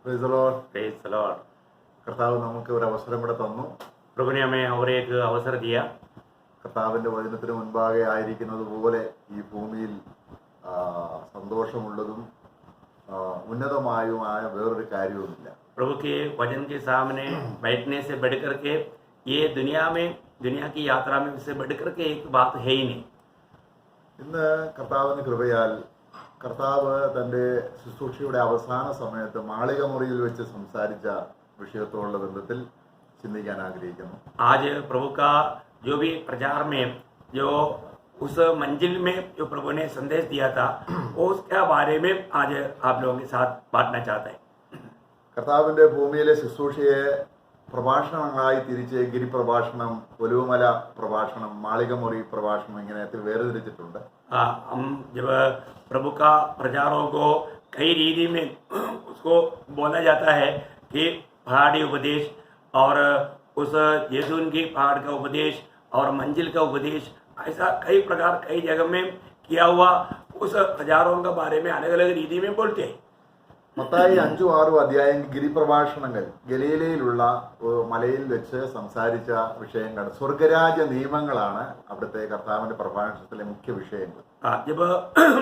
Praise the Lord. Praise the Lord. കർത്താവ് നമുക്ക് ഒരു അവസരം കൂടെ തന്നു. प्रभु ने हमें और एक अवसर दिया. കർത്താവിന്റെ വചനത്തിന് മുൻപാകെ ആയിരിക്കുന്നത് പോലെ ഈ ഭൂമിയിൽ സന്തോഷമുള്ളതും ഉന്നതമായുമായ വേറൊരു കാര്യവുമില്ല. प्रभु के वचन के सामने बैठने से बढ़कर के ये दुनिया की यात्रा में इससे बढ़कर के एक बात है ही नहीं. ഇന്ന് കർത്താവിന് കൃപയാൽ കർത്താവ് തൻ്റെ ശുശ്രൂഷയുടെ അവസാന സമയത്ത് മാളിക മുറിയിൽ വെച്ച് സംസാരിച്ച വിഷയത്തോടുള്ള ബന്ധത്തിൽ ചിന്തിക്കാൻ ആഗ്രഹിക്കുന്നു. आज प्रभु का जो भी प्रचार में जो उस मंजिल में जो प्रभु ने संदेश दिया था वो उसके बारे में आज आप लोगों के साथ बांटना चाहते हैं. കർത്താവിൻ്റെ ഭൂമിയിലെ ശുശ്രൂഷയെ പ്രഭാഷണങ്ങളായി തിരിച്ച് ഗിരിപ്രഭാഷണം, ഒലിവുമല പ്രഭാഷണം, മാളികമുറി പ്രഭാഷണം ഇങ്ങനെ വേർതിരിച്ചിട്ടുണ്ട്. हम जब प्रभु का प्रचारों को कई रीति में उसको बोला जाता है कि पहाड़ी उपदेश और उस जैतून की पहाड़ का उपदेश और मंजिल का उपदेश, ऐसा कई प्रकार कई जगह में किया हुआ उस प्रचारों के बारे में अलग अलग रीति में बोलते हैं. മത്തായി 5-6 അധ്യായം ഗിരിപ്രഭാഷണങ്ങൾ, ഗലീലയിലുള്ള മലയിൽ വെച്ച് സംസാരിച്ച വിഷയങ്ങൾ, സ്വർഗരാജ്യ നിയമങ്ങളാണ് അവിടുത്തെ കർത്താവിന്റെ പ്രഭാഷണത്തിലെ മുഖ്യ വിഷയങ്ങൾ. जब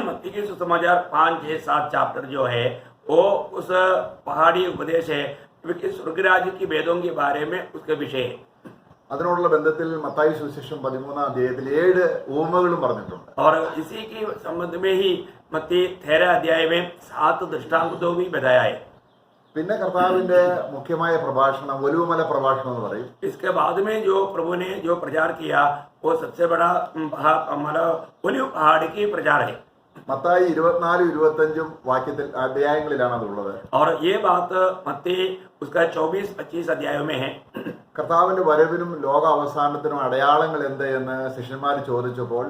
मत्ती के सुसमाचार 5, 6, 7 चैप्टर जो है वो उस पहाड़ी उपदेश है, स्वर्ग राज्य की वेदों के बारे में उसका विषय है. അതിനോടുള്ള ബന്ധത്തിൽ മത്തായി സുവിശേഷം 13 അധ്യായത്തിൽ 7 ഉപമകളും പറഞ്ഞിട്ടുണ്ട്. और इसी के संबंध में ही मत्ती 13 अध्याय में 7 दृष्टांतों भी बताया है. പിന്നെ കർത്താവിന്റെ മുഖ്യമായ പ്രഭാഷണം ഒലിവുമല പ്രഭാഷണം എന്ന് പറയും. इसके बाद में जो प्रभु ने जो प्रचार किया वो सबसे बड़ा ओलिव पहाड़ की प्रचार है. മത്തായി 24-25 വാക്യത്തിൽ അധ്യായങ്ങളിലാണ് അതുള്ളത്. और ये बात मत्ती उसका 24-25 अध्यायों में है. കർത്താവിന്റെ വരവിനും ലോക അവസാനത്തിനും അടയാളങ്ങൾ എന്ത് എന്ന് ശിഷ്യന്മാർ ചോദിച്ചപ്പോൾ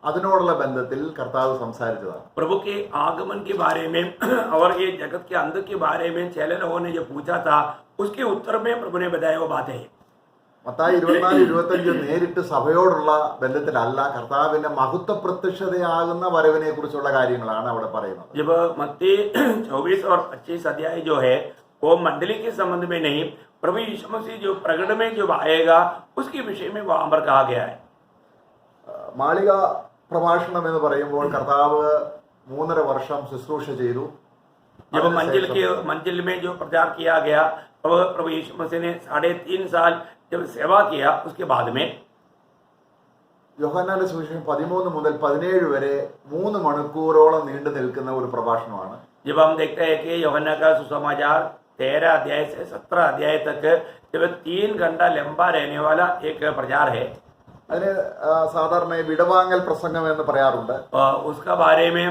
അതിനോടുള്ള ബന്ധത്തിൽ കർത്താവ് സംസാരിച്ചതാണ്. प्रभु के आगमन के बारे में और ये जगत के अंत के बारे में चेले लोगों ने जो पूछा था उसके उत्तर में प्रभु ने बताया वो बातें है. മത്തായി 24-25 നേരിട്ട് സഭയോടുള്ള ബന്ധത്തിലല്ല, കർത്താവിന്റെ മഹത്വ പ്രത്യക്ഷതയാകുന്ന വരവിനെ കുറിച്ചുള്ള കാര്യങ്ങളാണ് അവിടെ പറയുന്നത്. जब मत्ती 24 और 25 अध्याय जो है वो मंडली के संबंध में नहीं, प्रभु यीशु मसीह जो प्रकट में जो आएगा उसके विषय में वहां पर कहा गया है. മാളിക പ്രഭാഷണം എന്ന് പറയുമ്പോൾ കർത്താവ് 3.5 വർഷം ശുശ്രൂഷ ചെയ്തു. जब मंजिल में जो प्रचार किया गया अब प्रभु यीशु मसीह ने 3.5 साल जब सेवा किया उसके बाद में യോഹന്നാന്റെ സുവിശേഷം 13 മുതൽ 17 വരെ 3 മണിക്കൂറോളം നീണ്ടു നിൽക്കുന്ന ഒരു പ്രഭാഷണമാണ്. जब हम देखते हैं कि യോഹന്നാ का सुसमाचार 13 अध्याय से 17 अध्याय तक जब 3 घंटा लंबा रहने वाला एक प्रचार है. അതിന് സാധാരണ വിടവാങ്ങൽ പ്രസംഗം എന്ന് പറയാറുണ്ട്. उसका बारे में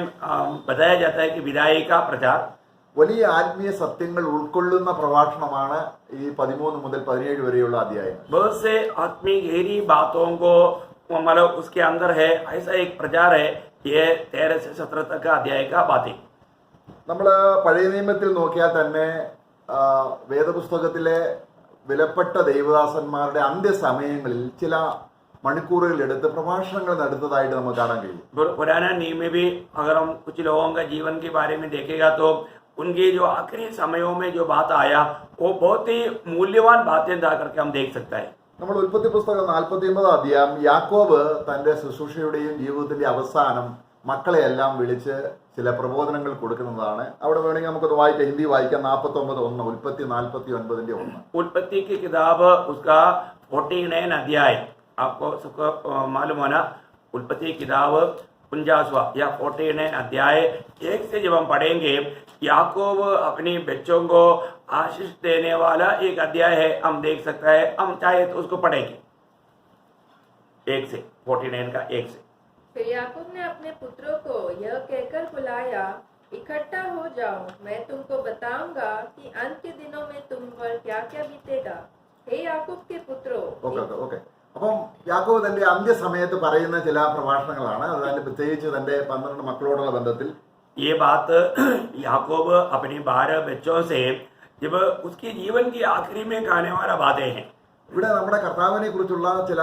बताया जाता है कि विदाई का प्रचार. വലിയ ആത്മീയ സത്യങ്ങൾ ഉൾക്കൊള്ളുന്ന പ്രഭാഷണമാണ് ഈ 13 മുതൽ 17 വരെയുള്ള അധ്യായങ്ങൾ. बहुत से आत्मिक गहरी बातों को मतलब उसके अंदर है, ऐसा एक प्रचार है. ये 13 से 17 तक का अध्याय का बातें. നമ്മൾ പഴയ നിയമത്തിൽ നോക്കിയാൽ തന്നെ വേദപുസ്തകത്തിലെ വിലപ്പെട്ട ദൈവദാസന്മാരുടെ അന്ത്യസമയങ്ങളിൽ ചില മണിക്കൂറുകൾ എടുത്ത് പ്രഭാഷണങ്ങൾ നടത്തതായിട്ട് നമുക്ക് കാണാൻ കഴിയും. पुराना नियम में भी अगर हम कुछ लोगों का जीवन के बारे में देखेगा तो उनके जो आखिरी समयों में जो बात आया वो बहुत ही मूल्यवान बातें था करके हम देख सकता है. നമ്മൾ ഉൽപ്പത്തി പുസ്തകം 49 അധ്യായം യാക്കോബ് തന്റെ ശുശ്രൂഷയുടെയും ജീവിതത്തിന്റെ അവസാനം മക്കളെയെല്ലാം വിളിച്ച് ചില പ്രബോധനങ്ങൾ കൊടുക്കുന്നതാണ്. അവിടെ വേണമെങ്കിൽ നമുക്കത് വായിക്കാം, ഹിന്ദി വായിക്കാം. 49:1 ഉൽപ്പത്തി 49:1 उत्पत्ति की किताब उसका 49 अध्याय आपको सबको मालूम होना. उत्पत्ति किताब 49वां या 49 अध्याय 1 से जब हम पढ़ेंगे याकूब अपनी बच्चों को आशीष देने वाला एक अध्याय है. हम देख सकता है, हम चाहे तो उसको पढ़ेंगे 1 से 49 का 1 से. फिर याकूब ने अपने पुत्रों को यह कहकर बुलाया, इकट्ठा हो जाओ, मैं तुमको बताऊंगा कि अंत के दिनों में तुम पर क्या क्या बीतेगा. हे याकूब के पुत्रों. ഓക്കെ. അപ്പം യാക്കോബ് തന്റെ അന്ത്യസമയത്ത് പറയുന്ന ചില പ്രഭാഷണങ്ങളാണ്. അതിന്റെ പ്രത്യേകിച്ച് തന്റെ 12 മക്കളോടുള്ള ബന്ധത്തിൽ ये बात याकूब अपने 12 बच्चों से जब उसके जीवन की आखिरी में कहने वाला बातें हैं. ഇവിടെ നമ്മുടെ കർത്താവിനെ കുറിച്ചുള്ള ചില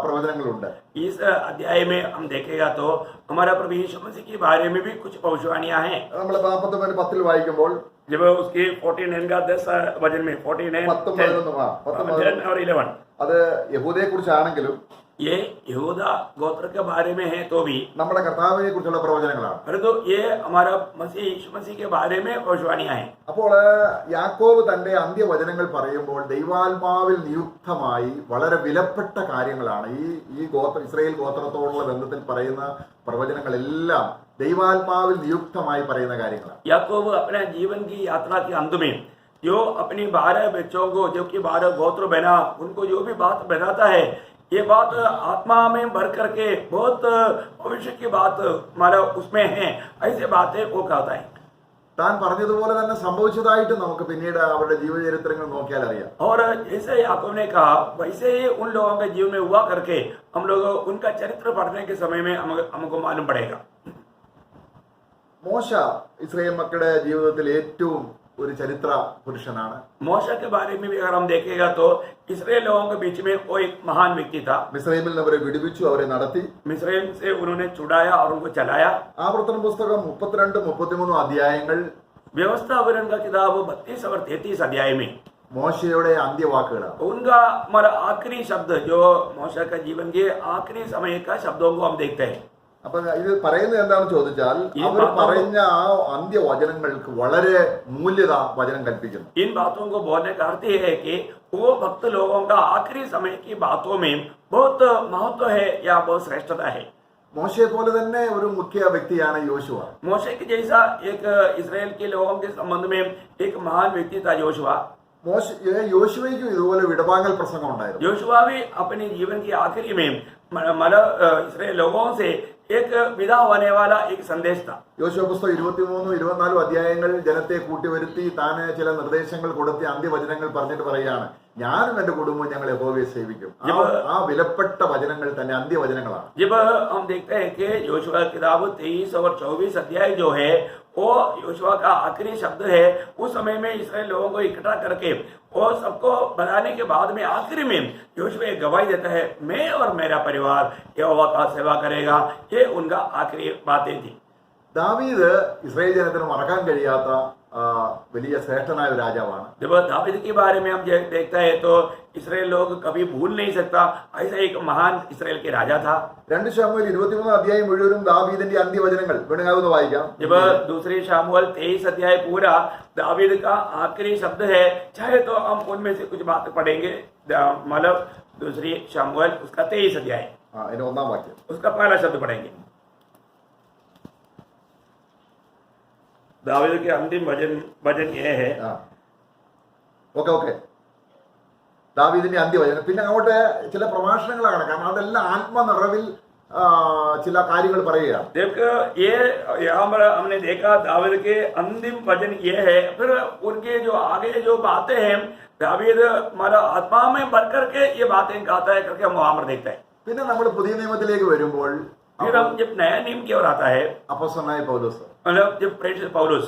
പ്രവചനങ്ങളുണ്ട്. इस अध्याय में हम देखेगा तो हमारा प्रभु यीशु मसीह के बारे में भी कुछ भविष्यवाणियां हैं. നമ്മൾ 49:10 വായിക്കുമ്പോൾ जब उसकी 49 का 10 वजन में 49 10, 11, 10 और 11 അത് യഹൂദയെ കുറിച്ചാണെങ്കിലും ये यहूदा गोत्र के बारे में है तो भी, നമ്മുടെ കർത്താവിനെ കുറിച്ചുള്ള പ്രവചനങ്ങളാണ്. परंतु ये हमारा मसीह यीशु मसीह के बारे में भविष्यवाणियां हैं. അപ്പോൾ യാക്കോബ് തന്റെ അന്ത്യവചനങ്ങൾ പറയുമ്പോൾ ദൈവാത്മാവിൽ നിയുക്തമായി വളരെ വിലപ്പെട്ട കാര്യങ്ങളാണ് ഈ ഇസ്രായേൽ ഗോത്രത്തോടുള്ള ബന്ധത്തിൽ പറയുന്ന പ്രവചനങ്ങളെല്ലാം ദൈവാത്മാവിൽ നിയുക്തമായി പറയുന്ന കാര്യങ്ങളാണ്. याकूब अपने जीवन की यात्रा के अंत में जो अपनी 12 बच्चों को, जो कि 12 गोत्र बना, उनको जो भी बात बताता है, ये बात आत्मा में भर करके बहुत भविष्य की बात हमारा उसमें है. ऐसे बातें वो कहता है. താൻ പറഞ്ഞതുപോലെ തന്നെ സംഭവിച്ചതായിട്ട് നമുക്ക് പിന്നീട് അവരുടെ ജീവചരിത്രങ്ങൾ നോക്കിയാൽ അറിയാം. और जैसे याकूब ने कहा वैसे ही उन लोगों के जीवन में हुआ करके हम लोग उनका चरित्र पढ़ने के समय में हमको मालूम पड़ेगा. മോശ ഇസ്രായേൽ മക്കളുടെ ജീവിതത്തിൽ ഏറ്റവും ഒരു ചരിത്ര പുരുഷനാണ്. मूसा के बारे में भी अगर हम देखेगा तो इस्राएल लोगों के बीच में वो एक महान व्यक्ति था. മിസ്രൈമിൽ നിന്ന് അവരെ വിടുവിച്ചു, അവരെ നടത്തി. मिस्रैम से उन्होंने छुड़ाया और उनको चलाया. ആവർത്തന പുസ്തകം 32-33 അധ്യായങ്ങൾ व्यवस्था विवरण का किताब 32 और 33 अध्याय में മോശയുടെ അന്ത്യവാക്കുകളാണ്. उनका हमारा आखिरी शब्द, जो मूसा का जीवन के आखिरी समय का शब्दों को हम देखते हैं. അപ്പൊ ഇത് പറയുന്നത് എന്താണെന്ന് ചോദിച്ചാൽ അവർ പറഞ്ഞ ആ അന്ത്യവചനങ്ങൾക്ക് വളരെ മൂല്യത വചനം കൽപ്പിക്കുന്നു. इन बातों को बोलने का अर्थ ये है कि वो भक्त लोगों का आखिरी समय की बातों में बहुत महत्व है या बहुत श्रेष्ठता है. മോശയെ പോലെ തന്നെ ഒരു മുഖ്യ വ്യക്തിയാണ് യോശുവ. मूसा के जैसा एक इस्राएल के लोगों के संबंध में एक महान व्यक्ति था योशुआ. യോശുവയ്ക്കും ഇതുപോലെ വിടവാങ്ങൽ പ്രസംഗം ഉണ്ടായിരുന്നു. योशुआ भी अपने जीवन की आखिरी में मतलब इस्राएल लोगों से एक विदा होने वाला एक संदेश था. യോശുവ പുസ്തകം 23-24 അധ്യായങ്ങൾ ജനത്തെ കൂട്ടിവരുത്തി താന് ചില നിർദ്ദേശങ്ങൾ കൊടുത്തി അന്ത്യവചനങ്ങൾ പറഞ്ഞിട്ട് പറയുകയാണ്, ഞാനും എന്റെ കുടുംബവും ഞങ്ങൾ യഹോവയെ സേവിക്കും. ആ വിലപ്പെട്ട വചനങ്ങൾ തന്നെ അന്ത്യവചനങ്ങളാണ്. जब हम देखते हैं कि योशुआ की किताब 23 और 24 अध्याय जो है वो योशुआ का आखिरी शब्द है. उस समय में इस्राएल लोगों को इकट्ठा करके और सबको बताने के बाद में आखिरी में योशुआ एक गवाही देता है, मैं और मेरा परिवार यहोवा का सेवा करेगा. ये उनका आखिरी बातें थी. ദാവീദ് ഇസ്രായേൽ ജനത്തിന് മറക്കാൻ കഴിയാത്ത വലിയ ശ്രേഷ്ഠനായ ഒരു രാജാവാണ്. जब दावीद के बारे में हम देखता है तो इस्राएल लोग कभी भूल नहीं सकता, ऐसा एक महान इस्राएल के राजा था. 2 ശമൂവേൽ 23 അധ്യായം മുഴുവനും ദാവീദിന്റെ അന്ത്യവചനങ്ങൾ വേണമെന്ന് വായിക്കാം. जब दूसरी शमूएल 23 अध्याय पूरा दावीद का आखिरी शब्द है, चाहे तो हम उनमें से कुछ बात पढ़ेंगे. मतलब दूसरी शमूएल उसका 23 अध्याय അതിന്റെ 1-ാം വാക്യം, उसका पहला शब्द पढ़ेंगे. दावीद के अंतिम वचन यह है. ഓക്കെ ദാവീദിന്റെ അന്ത്യവചനം. പിന്നെ അങ്ങോട്ട് ചില പ്രഭാഷണങ്ങളാണ്, കാരണം അതെല്ലാം ആത്മനിറവിൽ ചില കാര്യങ്ങൾ പറയുകയാണ്. देखो ये यहाँ पर हमने देखा दावीद के अंतिम वचन ये है. फिर उनके जो आगे जो बातें हैं दावीद हमारा आत्मा में भर करके ये बातें कहता है करके हम वहां पर देखते हैं. പിന്നെ നമ്മൾ പുതിയ നിയമത്തിലേക്ക് വരുമ്പോൾ फिर हम जब नया नियम की ओर आता है, അപ്പോസ്തലനായ പൗലോസ് मतलब जब प्रेरित पौलुस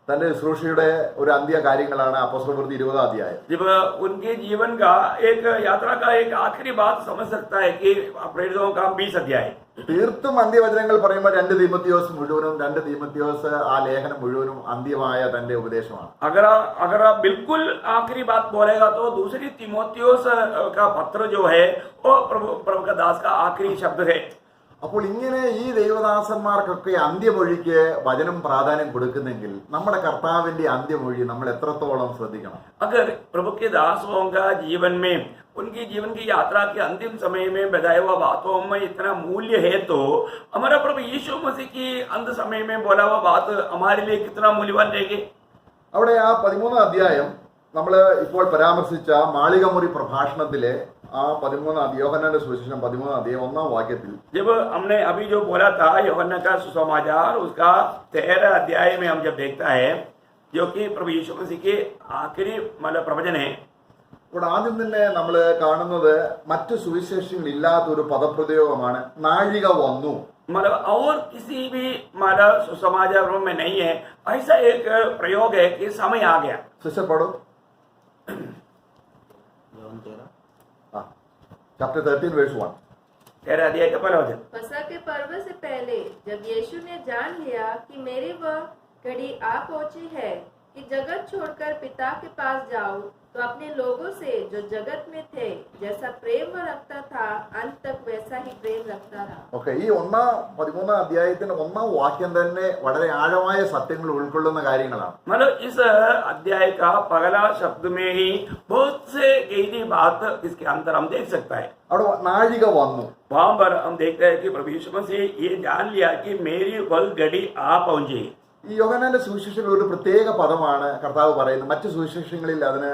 തന്റെ ശുശ്രൂഷയുടെ ഒരു അന്ത്യ കാര്യങ്ങളാണ് അപ്പോസ്തലപ്രവൃത്തി 20 അധ്യായം. जब उनके जीवन का एक यात्रा का एक आखिरी बात समझ सकता है कि प्रेरितों का 20 अध्याय. തീർത്തും അന്ത്യവചനങ്ങൾ പറയുമ്പോൾ 2 തീമോത്തിയോസ് മുഴുവനും 2 തീമോത്തിയോസ് ആ ലേഖനം മുഴുവനും അന്ത്യമായ തന്റെ ഉപദേശമാണ്. अगर आप बिल्कुल आखिरी बात बोलेगा तो दूसरी तीमोथियोस का पत्र जो है वो प्रभु का दास का आखिरी शब्द है. അപ്പോൾ ഇങ്ങനെ ഈ ദൈവദാസന്മാർക്കൊക്കെ അന്ത്യമൊഴിക്ക് വചനം പ്രാധാന്യം കൊടുക്കുന്നെങ്കിൽ നമ്മുടെ കർത്താവിന്റെ അന്ത്യമൊഴി നമ്മൾ എത്രത്തോളം ശ്രദ്ധിക്കണം. अगर प्रभु के दासों का जीवन में उनकी जीवन की यात्रा के अंतिम समय में बताए हुआ बातों में इतना मूल्य है तो हमारा प्रभु यीशु मसीह की अंत समय में बोला हुआ बात हमारे लिए कितना मूल्यवान रहेगी. അവിടെ ആ 13 अध्याയം നമ്മൾ ഇപ്പോൾ പരാമർശിച്ച മാളികമുറി പ്രഭാഷണത്തിലെ ആ 13 യോഹന്നാന്റെ സുവിശേഷം 13 അധ്യായം 1-ാം വാക്യത്തിൽ जब हमने अभी जो बोला था यूहन्ना का सुसमाचार उसका 13 अध्याय में हम जब देखता है जो कि प्रभु यीशु मसीह के आखिरी मतलब प्रवचन है. ഇവിടെ ആദ്യം തന്നെ നമ്മൾ കാണുന്നത് മറ്റു സുവിശേഷങ്ങളില്ലാത്ത ഒരു പദപ്രയോഗമാണ്, നാഴിക വന്നു. मतलब और किसी भी मतलब सुसमाचार में नहीं है ऐसा एक प्रयोग है कि समय आ गया. Sister പടോ chapter 13 verse 1. 13 अध्याय का पहला वचन. फसह के पर्व से पहले जब यीशु ने जान लिया कि मेरी वह घड़ी आ पहुंची है कि जगत छोड़कर पिता के पास जाओ, तो अपने लोगों से जो जगत में थे जैसा प्रेम वह रखता था, अंत तक वैसा ही प्रेम रखता रहा। ഓക്കെ, ഈ 13 അധ്യായത്തിന്റെ 1 വാക്യം തന്നെ വളരെ ആഴമായ സത്യങ്ങൾ ഉൾക്കൊള്ളുന്ന കാര്യങ്ങളാണ്. मतलब इस अध्याय का पहला शब्द में ही बहुत से गहरी बात इसके अंदर हम देख सकता है। അവിടെ നാഴിക വന്നു. वहां पर हम देखते हैं कि प्रभु यीशु मसीह ये जान लिया कि मेरी वह घड़ी आ पहुंची। ഈ യോഹന്നാന്റെ സുവിശേഷത്തിൽ ഒരു പ്രത്യേക പദമാണ് കർത്താവ് പറയുന്നത്. മറ്റു സുവിശേഷങ്ങളിൽ അതിന്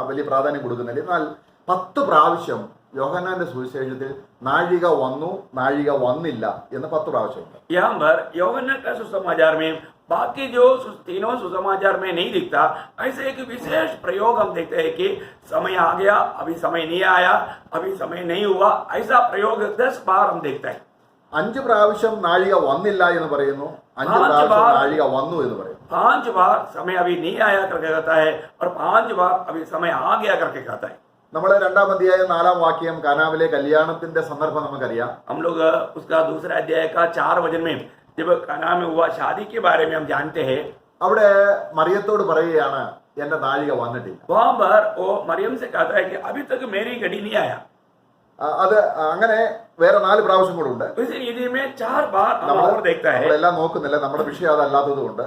വലിയ പ്രാധാന്യം കൊടുക്കുന്നില്ല. എന്നാൽ 10 പ്രാവശ്യം യോഹന്നാന്റെ സുവിശേഷത്തിൽ നാഴിക വന്നു, നാഴിക വന്നില്ല എന്ന് 10 പ്രാവശ്യമുണ്ട്. यहाँ पर यूहन्ना का सुसमाचार में बाकी जो तीनों सुसमाचार में नहीं दिखता, ऐसे एक विशेष प्रयोग हम देखते हैं कि समय आ गया, अभी समय नहीं आया, अभी समय नहीं हुआ, ऐसा प्रयोग 10 बार हम देखते हैं। 5 പ്രാവശ്യം നാഴിക വന്നില്ല എന്ന് പറയുന്നു, 5 പ്രാവശ്യം നാഴിക വന്നു എന്ന് പറയുന്നു. 5 बार समय अभी नहीं आया करके कहता है और 5 बार अभी समय आ गया करके कहता है। നമ്മൾ 2 അധ്യായം 4 വാക്യം കാനാവിലെ കല്യാണത്തിന്റെ സന്ദർഭം നമുക്കറിയാം. हम लोग उसका दूसरा अध्याय का 4 वचन में जब काना में हुआ शादी के बारे में हम जानते हैं। അവിടെ മറിയത്തോട് പറയുകയാണ്, എന്റെ നാഴിക വന്നിട്ടില്ല. वहां पर वो मरियम से कहता है कि अभी तक मेरी घड़ी नहीं आया। അത് അങ്ങനെ വേറെ 4 പ്രാവശ്യം കൂടെ ഉണ്ട്. इस रीति में 4 बार हम और देखता है। നമ്മളെല്ലാം നോക്കുന്നില്ല, നമ്മുടെ വിഷയം അതല്ലാത്തത് കൊണ്ട്.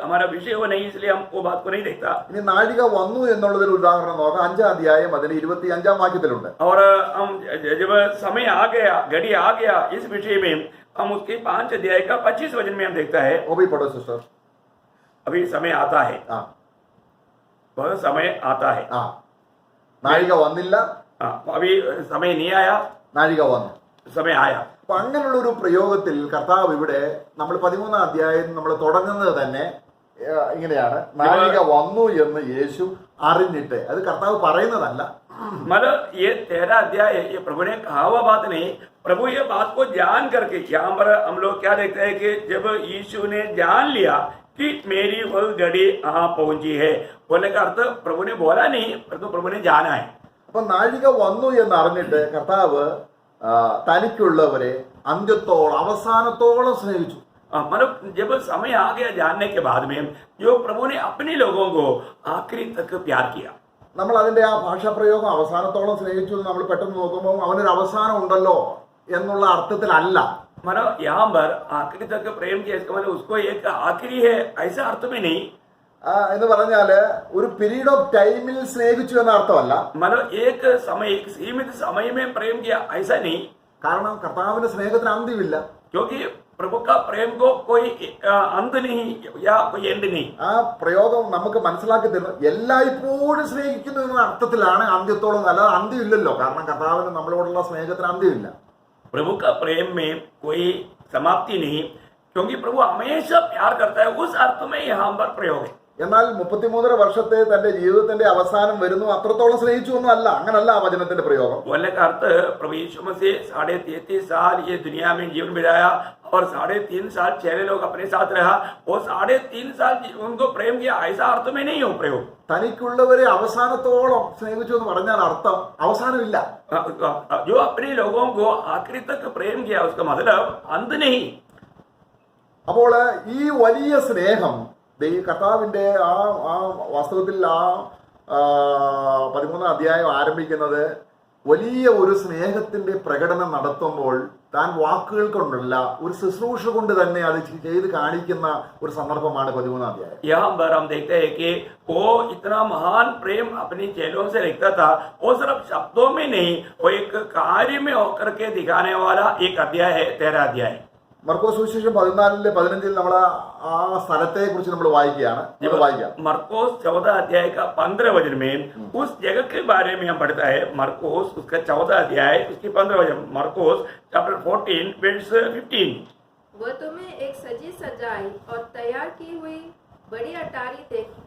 हमारा विषय वो नहीं, इसलिए हम वो बात को नहीं देखता। ഇനി നാഴിക വന്നു എന്നുള്ളതിന് ഉദാഹരണം നോക്കാം. 5 അധ്യായം അതിന് 25 വാക്യത്തിലുണ്ട്. और हम जब समय आ गया, घड़ी आ गया, इस विषय में हम उसके 5 अध्याय का 25 वचन में हम देखता है। ഓ ബി പഠോ സിസ്റ്റർ. अभी समय आता है, वह समय आता है। നാഴിക വന്നില്ല, अभी समय नहीं आया, നാഴിക വന്നു, समय आया। അപ്പൊ അങ്ങനെയുള്ള ഒരു പ്രയോഗത്തിൽ കർത്താവ് ഇവിടെ നമ്മൾ 13 അധ്യായം നമ്മൾ തുടങ്ങുന്നത് തന്നെ ഇങ്ങനെയാണ്, നാഴിക വന്നു എന്ന് യേശു അറിഞ്ഞിട്ട്. അത് കർത്താവ് പറയുന്നതല്ല. मतलब ये 13 अध्याय ये प्रभु ने कहा हुआ बात नहीं, प्रभु ये बात को जान करके यहाँ पर हम लोग क्या देखते हैं कि जब यीशु ने जान लिया कि मेरी वह घड़ी आ पहुंची है, बोलने का अर्थ प्रभु ने बोला नहीं, परंतु प्रभु ने जाना है। അപ്പൊ നാഴിക വന്നു എന്ന് അറിഞ്ഞിട്ട് കർത്താവ് തനിക്കുള്ളവരെ അന്ത്യത്തോളം അവസാനത്തോളം സ്നേഹിച്ചു. मतलब जब समय आ गया जानने के बाद में जो प्रभु ने अपने लोगों को आखिरी तक प्यार किया। നമ്മൾ അതിന്റെ ആ ഭാഷാപ്രയോഗം അവസാനത്തോളം സ്നേഹിച്ചു എന്ന് നമ്മൾ പെട്ടെന്ന് നോക്കുമ്പോൾ അവനൊരു അവസാനം ഉണ്ടല്ലോ എന്നുള്ള അർത്ഥത്തിലല്ല. मतलब यहाँ पर आखिरी तक प्रेम किया, इसका मतलब उसको एक आखिरी है ऐसा अर्थ में नहीं। എന്ന് പറഞ്ഞാല് ഒരു പീരീഡ് ഓഫ് ടൈമിൽ സ്നേഹിച്ചു എന്ന അർത്ഥമല്ല. मतलब एक समय, एक सीमित समय में प्रेम किया ऐसा नहीं, കാരണം കർത്താവിന്റെ സ്നേഹത്തിന് അന്ത്യമില്ല. क्योंकि प्रभु का प्रेम को कोई अंत नहीं या कोई एंड नहीं। ആ പ്രയോഗം നമുക്ക് മനസ്സിലാക്കി തരുന്നത് എല്ലായ്പ്പോഴും സ്നേഹിക്കുന്നു എന്ന അർത്ഥത്തിലാണ് അന്ത്യത്തോളം. അല്ലാതെ അന്ത്യമില്ലല്ലോ, കാരണം കർത്താവിന് നമ്മളോടുള്ള സ്നേഹത്തിന് അന്ത്യമില്ല. प्रभु का प्रेम में कोई समाप्ति नहीं, क्योंकि प्रभु हमेशा प्यार करता है, उस अर्थ में यहाँ पर प्रयोग है। എന്നാൽ 33 വർഷത്തെ തന്റെ ജീവിതത്തിന്റെ അവസാനം വരുന്നു, അത്രത്തോളം സ്നേഹിച്ചു ഒന്നും അല്ല. അങ്ങനല്ല ആ വചനത്തിന്റെ പ്രയോഗം. बोलने का अर्थ प्रभु यीशु मसीह 33.5 साल ये दुनिया में जीवन बिताया और 3.5 साल चेहरे लोग अपने साथ रहा, वो 3.5 साल उनको प्रेम किया ऐसा अर्थ में नहीं हो प्रयोग। തനിക്കുള്ളവരെ അവസാനത്തോളം സ്നേഹിച്ചു എന്ന് പറഞ്ഞാൽ അർത്ഥം അവസാനമില്ല. जो अपने लोगों को आखिरी तक प्रेम किया उसका मतलब अंत नहीं। അപ്പോൾ ഈ വലിയ സ്നേഹം ഈ കർത്താവിന്റെ ആ വാസ്തവത്തിൽ ആ 13 അധ്യായം ആരംഭിക്കുന്നത് വലിയ ഒരു സ്നേഹത്തിന്റെ പ്രകടനം നടത്തുമ്പോൾ താൻ വാക്കുകൾ കൊണ്ടല്ല ഒരു ശുശ്രൂഷ കൊണ്ട് തന്നെ അത് ചെയ്ത് കാണിക്കുന്ന ഒരു സന്ദർഭമാണ് 13 അധ്യായം. यहाँ पर हम देखते हैं कि वो इतना महान प्रेम अपनी चेलों से रखता था, वो सिर्फ शब्दों में नहीं, वो एक कार्य में होकर के दिखाने वाला एक अध्याय है 13 अध्याय। മർക്കോസ് സുവിശേഷം 14-15 നമ്മൾ ആ സ്ഥലത്തെ കുറിച്ച് നമ്മൾ വായിക്കുകയാണ്. मरकोस 14 अध्याय का 15 वचन में उस जगह के बारे में हम पढ़ता है। मरकोस उसका 14 अध्याय उसकी 15 वचन, मरकोस चैप्टर 14 वर्स 15। वह तुम्हें एक सजी सजाई और तैयार की हुई बड़ी अटारी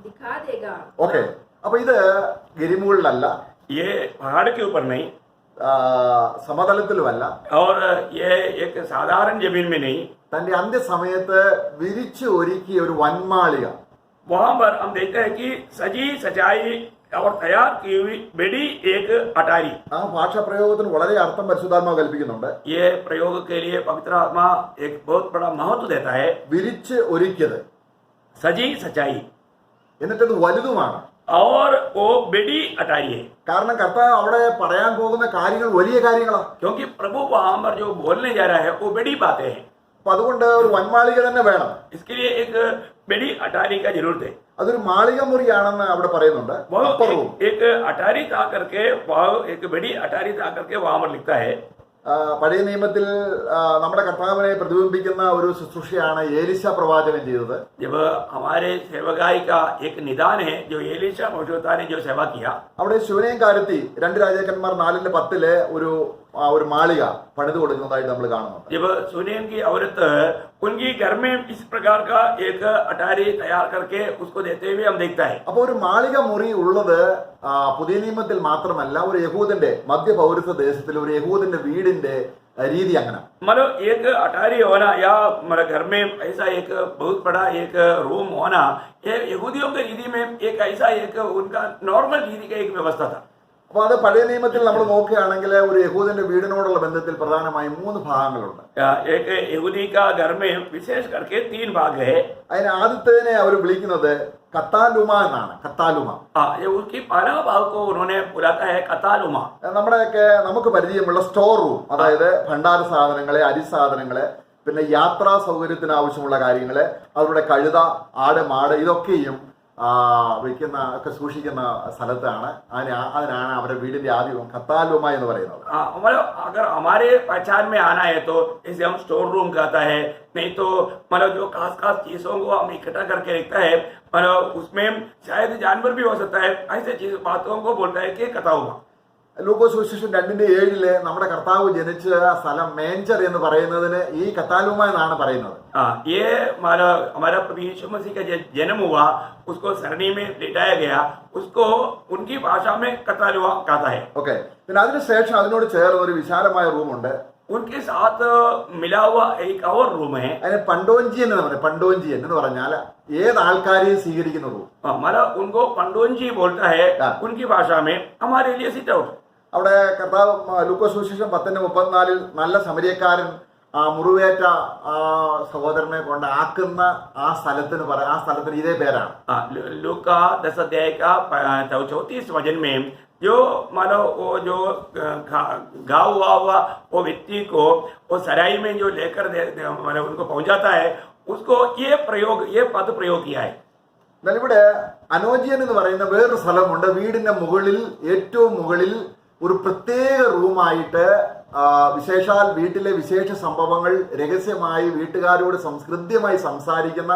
दिखा देगा। ഓക്കെ, അപ്പൊ ഇത് ഗിരിമുകളിലല്ല, ये पहाड़ के ऊपर नहीं സമതലത്തിലുമല്ല, और ये एक साधारण जमीन में नहीं, തന്റെ അന്ത്യസമയത്ത് വിരിച്ച് ഒരുക്കിയ ഒരു വൻമാളിക. वहां पर हम देखते हैं कि सजी सजाई और तैयार की हुई बड़ी एक अटारी। ആ ഭാഷാ പ്രയോഗത്തിന് വളരെ അർത്ഥം പരിശുദ്ധാത്മാവ് കൽപ്പിക്കുന്നുണ്ട്. ये प्रयोग के लिए पवित्र आत्मा एक बहुत बड़ा महत्व देता है। വിരിച്ച് ഒരുക്കിയത്, सजी सजाई, എന്നിട്ടത് വലുതുമാണ്. और वो बड़ी अटारी है, കാരണം കർത്താവ് അവിടെ പറയാൻ പോകുന്ന കാര്യങ്ങൾ വലിയ കാര്യങ്ങളാണ്. क्योंकि प्रभु वहां पर जो बोलने जा रहा है वो बड़ी बातें हैं. അപ്പൊ അതുകൊണ്ട് ഒരു വൻമാളിക തന്നെ വേണം. इसके लिए एक बड़ी अटारी का जरूरत है. അതൊരു മാളിക മുറിയാണെന്ന് അവിടെ പറയുന്നുണ്ട്. वो അപ്പുറവും एक अटारी था करके, वह एक बड़ी अटारी था करके वहां पर लिखता है. പഴയ നിയമത്തിൽ നമ്മുടെ കർത്താവിനെ പ്രതിബിംബിക്കുന്ന ഒരു ശുശ്രൂഷയാണ് ഏലിശ പ്രവാചകൻ ചെയ്തത്. जब हमारे सेवकाई का एक निदान है जो एलीशा मौजूदा ने जो सेवा किया, അവിടെ ശൂനേം കാരത്തി 2 രാജാക്കന്മാർ 4:10 ഒരു മാളിക പണിത് കൊടുക്കുന്നതായിട്ട് നമ്മൾ കാണുന്നുണ്ട്. जब सुनेम की औरत उनकी घर में इस प्रकार का एक अटारी तैयार करके उसको देते हुए हम देखता है. അപ്പൊ ഒരു മാളിക മുറി ഉള്ളത് പുതിയ നിയമത്തിൽ മാത്രമല്ല, ഒരു യഹൂദന്റെ മധ്യപൗരസ്ത്യ ദേശത്തിൽ ഒരു യഹൂദന്റെ വീടിന്റെ രീതി അങ്ങനെ. मतलब एक अटारी होना या मतलब घर में ऐसा एक बहुत बड़ा एक रूम होना, ये यहूदियों के रीति में एक ऐसा एक उनका नॉर्मल रीति का एक व्यवस्था था. അപ്പൊ അത് പഴയ നിയമത്തിൽ നമ്മൾ നോക്കുകയാണെങ്കിൽ ഒരു യഹൂദന്റെ വീടിനോടുള്ള ബന്ധത്തിൽ പ്രധാനമായും 3 ഭാഗങ്ങളുണ്ട്. एक यहूदी का घर में विशेष करके 3 भाग है. അതിന് ആദ്യത്തേതിനെ അവർ വിളിക്കുന്നത് കത്താലുമ എന്നാണ്. കത്താലുമ ये उसकी पहला भाग को उन्होंने बुलाता है कतालुमा. നമുക്ക് പരിചയമുള്ള സ്റ്റോർ റൂം, അതായത് ഭണ്ഡാര സാധനങ്ങളെ, അരി സാധനങ്ങളെ, പിന്നെ യാത്രാ സൗകര്യത്തിന് ആവശ്യമുള്ള കാര്യങ്ങള്, അവരുടെ കഴുത, ആട്, മാട് ഇതൊക്കെയും വെക്കുന്ന ഒക്കെ സൂക്ഷിക്കുന്ന സ്ഥലത്താണ്. അതിനാണ് അവരുടെ വീടിന്റെ ആദ്യം കത്താലുമ എന്ന് പറയുന്നത്. मतलब अगर हमारे पहचान में आना है तो इसे हम स्टोर रूम कहता है, नहीं तो मतलब जो खास चीजों को हम इकट्ठा करके रखता है, मतलब उसमें शायद जानवर भी हो सकता है, ऐसे चीज बातों को बोलता है कि कताउमा. ലൂക്കോസ് സുവിശേഷം 2:7 നമ്മുടെ കർത്താവ് ജനിച്ച സ്ഥലം മേഞ്ചർ എന്ന് പറയുന്നതിന് ഈ കത്താലുമ എന്നാണ് പറയുന്നത്. ये हमारा प्रभु यीशु मसीह का जन्म हुआ, उसको सरणी में लिटाया गया, उसको उनकी भाषा में कतालुआ कहता है. ഓക്കെ. പിന്നെ അതിനുശേഷം അതിനോട് ചേർന്ന് ഒരു വിശാലമായ റൂമുണ്ട്. उनके साथ मिला हुआ एक और रूम है. അതിന് പണ്ടോഞ്ചിയൻ എന്ന് പറയും. പണ്ടോഞ്ചിയൻ എന്ന് പറഞ്ഞാൽ ഏത് ആൾക്കാരെയും സ്വീകരിക്കുന്ന റൂം. मतलब उनको पंडोंजी बोलता है उनकी भाषा में, हमारे लिए सिट आउट. അവിടെ കർത്താവ് ലൂക്കോസ് സുവിശേഷം 10:34 നല്ല സമരിയക്കാരൻ മുറിവേറ്റ സഹോദരനെ കൊണ്ട് ആക്കുന്ന ആ സ്ഥലത്തിന് ഇതേ പേരാണ്. लूका 10 अध्याय का 34 वचन में जो मानो वो जो घाव हुआ वो व्यक्ति को वो सराय में जो लेकर मतलब उनको पहुंचाता है, उसको ये पद प्रयोग किया है. എന്നാൽ ഇവിടെ അനോജിയൻ എന്ന് പറയുന്ന വേറൊരു സ്ഥലമുണ്ട്. വീടിന്റെ മുകളിൽ, ഏറ്റവും മുകളിൽ ഒരു പ്രത്യേക റൂമായിട്ട് വിശേഷാൽ വീട്ടിലെ വിശേഷ സംഭവങ്ങൾ രഹസ്യമായി വീട്ടുകാരോട് ഹൃദ്യമായി സംസാരിക്കുന്ന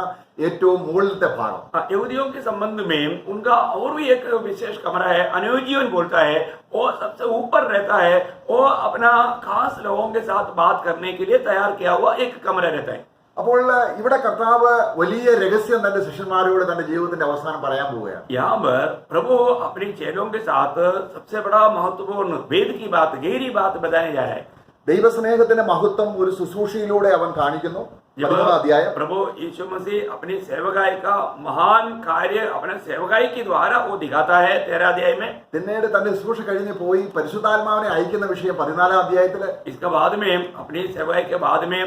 ഏറ്റവും മുകളിലത്തെ ഭാഗം. यहूदियों के संबंध में उनका और भी एक विशेष कमरा है, अनोजियन बोलता है, वो सबसे ऊपर रहता है, वो अपना खास लोगों के साथ बात करने के लिए तैयार किया हुआ एक कमरा रहता है. അപ്പോൾ ഇവിടെ കർത്താവ് വലിയ രഹസ്യം തന്റെ ശിഷ്യന്മാരോട് തന്റെ ജീവിതത്തിന്റെ അവസാനം പറയാൻ പോവുകയാണ്. यहाँ पर प्रभु अपने चेलों के साथ सबसे बड़ा महत्वपूर्ण वेद की बात, गहरी बात बताने जा रहा है. ദൈവസ്നേഹത്തിന്റെ മഹത്വം ഒരു ശുശ്രൂഷയിലൂടെ അവൻ കാണിക്കുന്നു. 13 അധ്യായം. प्रभु यीशु मसीह अपनी सेवकाई का महान कार्य अपने सेवकाई के द्वारा वो दिखाता है 13 अध्याय में. പിന്നീട് തന്റെ ശുശ്രൂഷ കഴിഞ്ഞ് പോയി പരിശുദ്ധാത്മാവിനെ അയക്കുന്ന വിഷയം 14 അധ്യായത്തില്. इसके बाद में अपनी सेवकाई के बाद में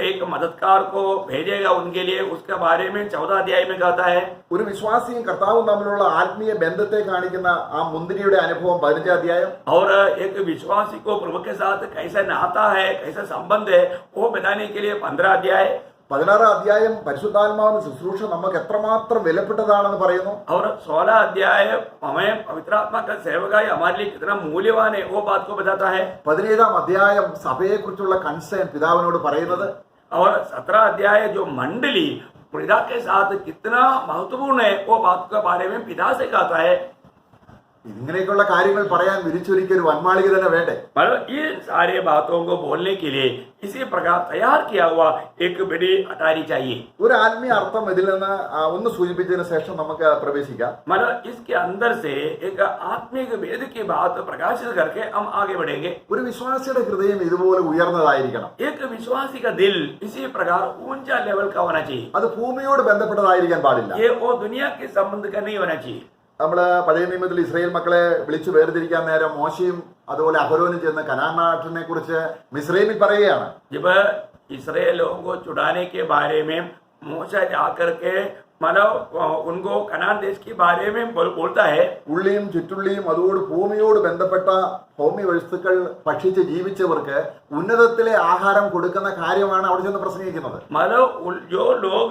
एक मददगार को भेजेगा उनके लिए, उसके बारे में 14 अध्याय में कहता है. ഒരു വിശ്വാസിയും കർത്താവും തമ്മിലുള്ള ആത്മീയ ബന്ധത്തെ കാണിക്കുന്ന ആ മുന്തിരിയുടെ അനുഭവം 15 അധ്യായം. और एक विश्वासी को प्रभु के साथ कैसा नाता है, कैसा संबंध है, वो बताने के लिए 15 अध्याय. 16 അധ്യായം പരിശുദ്ധാത്മാവിന്റെ ശുശ്രൂഷ നമുക്ക് എത്രമാത്രം വിലപ്പെട്ടതാണെന്ന് പറയുന്നു. और 16 अध्याय हमें पवित्र आत्मा का सेवकाई हमारे लिए कितना मूल्यवान है वो बात को बताता है. 17 അധ്യായം സഭയെ കുറിച്ചുള്ള കൺസേൺ പിതാവിനോട് പറയുന്നത്. और 17 अध्याय जो मंडली पिता के साथ कितना महत्वपूर्ण है वो बात के बारे में पिता से कहता है. ഇങ്ങനെയൊക്കെയുള്ള കാര്യങ്ങൾ പറയാൻ വിരിച്ചൊരുക്കിയ ഒരു വൻമാളിക തന്നെ വേണ്ടേ? मतलब ये सारे बातों को बोलने के लिए इसी प्रकार तैयार किया हुआ एक बड़ी अटारी चाहिए. ഒരു ആത്മീയ അർത്ഥം ഇതിൽ നിന്ന് ഒന്ന് സൂചിപ്പിച്ചതിന് ശേഷം നമുക്ക് പ്രവേശിക്കാം. मतलब इसके अंदर से एक आत्मिक वेद की बात प्रकाशित करके हम आगे बढ़ेंगे. ഒരു വിശ്വാസിയുടെ ഹൃദയം ഇതുപോലെ ഉയർന്നതായിരിക്കണം. एक विश्वासी का दिल इसी प्रकार ऊंचा लेवल का होना चाहिए. അത് ഭൂമിയോട് ബന്ധപ്പെട്ടതായിരിക്കാൻ പാടില്ല. ये वो दुनिया के संबंध का नहीं होना चाहिए. നമ്മള് പഴയ നിയമത്തിൽ ഇസ്രായേൽ മക്കളെ വിളിച്ചു വേർതിരിക്കാൻ നേരം മോശയും അതുപോലെ അഹരോനും ചെന്ന് കനാൻ നാട്ടിനെ കുറിച്ച് മിസ്രൈമിൽ പറയുകയാണ്. जब इसराइल लोगों को छुड़ाने के बारे में मूसा जाकर के मतलब उनको कनान देश के बारे में बोलता है। ഉള്ളിയും ചുറ്റുള്ളിയും അതോട് ഭൂമിയോട് ബന്ധപ്പെട്ട ഭൗമ്യ വസ്തുക്കൾ ഭക്ഷിച്ച് ജീവിച്ചവർക്ക് ഉന്നതത്തിലെ ആഹാരം കൊടുക്കുന്ന കാര്യമാണ് അവിടെ ചെന്ന് പ്രസംഗിക്കുന്നത്. मतलब जो लोग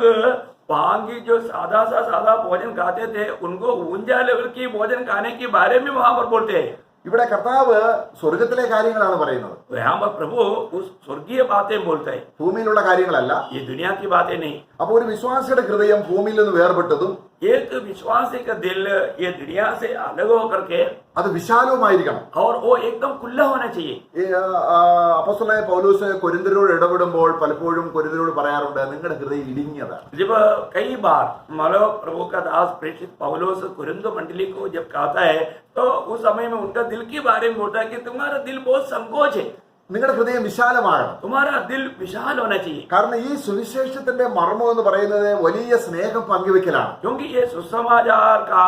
वहाँ की जो सादा भोजन खाते थे उनको ऊंचा लेवल की भोजन खाने के बारे में वहां पर बोलते हैं। ഇവിടെ കർത്താവ് സ്വർഗത്തിലെ കാര്യങ്ങളാണ് പറയുന്നത്, यहाँ पर प्रभु उस स्वर्गीय बातें बोलते हैं, ഭൂമിയിലുള്ള കാര്യങ്ങളല്ല. ये दुनिया की बातें नहीं। അപ്പോൾ ഒരു വിശ്വാസിയുടെ ഹൃദയം ഭൂമിയിൽ നിന്ന് വേർപെട്ടതും एक विश्वासी का दिल ये दुनिया से अलग होकर के അത് വിശാലവുമായിരിക്കണം. और वो एकदम खुला होना चाहिए। ഈ അപ്പോസ്തലനായ പൗലോസ് കൊരിന്ത്യരോട് ഇടപെടുമ്പോൾ പലപ്പോഴും കൊരിന്ത്യരോട് പറയാറുണ്ട്, നിങ്ങളുടെ ഹൃദയം ഇടുങ്ങിയതാണ്. जब कई बार मतलब प्रभु का दास प्रेषित पौलुस कुरिन्थ मंडली को जब कहता है तो उस समय में उनका दिल के बारे में बोलता है कि तुम्हारा दिल बहुत संकोच है, നിങ്ങളുടെ ഹൃദയം വിശാലമാകണം. तुम्हारा दिल विशाल होना चाहिए। കാരണം ഈ സുവിശേഷത്തിന്റെ മർമ്മം എന്ന് പറയുന്നത് വലിയ സ്നേഹം പങ്കുവെക്കലാണ്. क्योंकि ये सुसमाचार का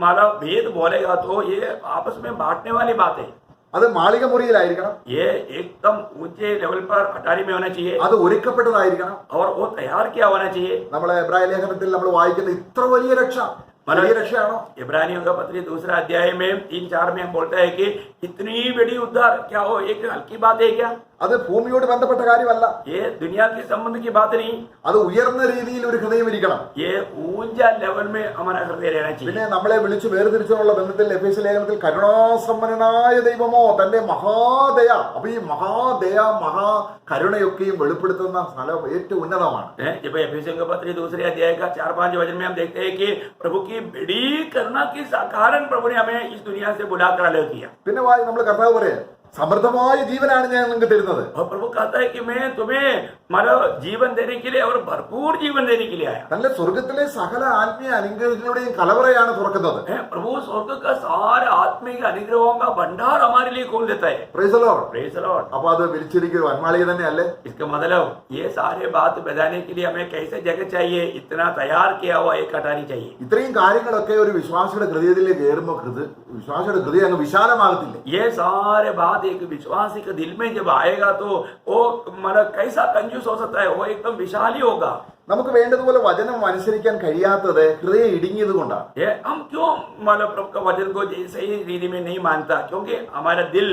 मतलब भेद बोलेगा तो ये आपस में बांटने वाली बात है। അത് മാളിക മുറിയിലായിരിക്കണം, ये एकदम ऊंचे लेवल पर अटारी में होना चाहिए അത് ഒരുക്കപ്പെട്ടതായിരിക്കണം. और वो तैयार किया होना चाहिए। നമ്മളെ എബ്രായ ലേഖനത്തിൽ നമ്മൾ വായിക്കുന്ന ഇത്ര വലിയ രക്ഷ വലിയ രക്ഷയാണോ? इब्रानियों का पत्री 2 अध्याय में 3-4 में बोलता है कि इतनी बड़ी उद्धार क्या हो एक हल्की बात है क्या? അത് ഭൂമിയോട് ബന്ധപ്പെട്ട കാര്യമല്ല, ये दुनिया के संबंध की बात नहीं, അത് ഉയർന്ന രീതിയിൽ ഒരു ഹൃദയം ഇരിക്കണം. ये ऊंचा लेवल में हमारा हृदय रहना चाहिए। പിന്നെ നമ്മളെ വിളിച്ച് വേർതിരിച്ചുള്ള ബന്ധത്തിൽ എഫേസ്യ ലേഖനത്തിൽ കരുണാസമ്പന്നനായ ദൈവമോ തന്റെ മഹാദയ, അപ്പൊ ഈ മഹാദയ മഹാകരുണയൊക്കെയും വെളിപ്പെടുത്തുന്ന സ്ഥലം ഏറ്റവും ഉന്നതമാണ്. जब एफेसियों का पत्री 2 अध्याय का 4-5 वचन में हम देखते हैं कि प्रभु की बड़ी करुणा के कारण प्रभु ने हमें इस दुनिया से बुलाकर अलग किया। പിന്നെ നമ്മൾ കർത്താവ് പറയാം, സമൃദ്ധമായ ജീവനാണ് ഞാൻ നിങ്ങൾക്ക് തരുന്നത്. और प्रभु कहता है कि मैं तुम्हें मतलब जीवन देने के लिए और भरपूर जीवन देने के लिए आया। നല്ല സ്വർഗത്തിലെ സകല ആത്മീയ അനുഗ്രഹങ്ങളുടെയും കലവറയാണ് തുറക്കുന്നത്. प्रभु स्वर्ग का सारे आत्मिक अनुग्रहों का भंडार हमारे लिए खोल देता है। Praise the Lord. Praise the Lord। അപ്പൊ അത് വിളിച്ചിരിക്കും വന്മാളിക തന്നെയല്ലേ? इसका मतलब ये सारे बात बताने के लिए हमें कैसे जगह चाहिए, इतना तैयार किया हुआ एक कटारी चाहिए। ഇത്രയും കാര്യങ്ങളൊക്കെ ഒരു വിശ്വാസിയുടെ ഹൃദയത്തിലേക്ക് കയറുമ്പോൾ വിശ്വാസിയുടെ ഹൃദയം അങ്ങ് വിശാലമാകത്തില്ലേ? ये सारे बात एक विश्वासी के दिल में जब आएगा तो वो मतलब कैसा कंजूस हो सकता है, वो एकदम विशाल ही होगा। നമുക്ക് വേണ്ടതുപോലെ വചനം അനുസരിക്കാൻ കഴിയാത്തത് ഹൃദയം ഇടുങ്ങിയത് കൊണ്ടാണ്. ये हम क्यों मतलब प्रभु का वचन को सही रीति में नहीं मानता? क्योंकि हमारा दिल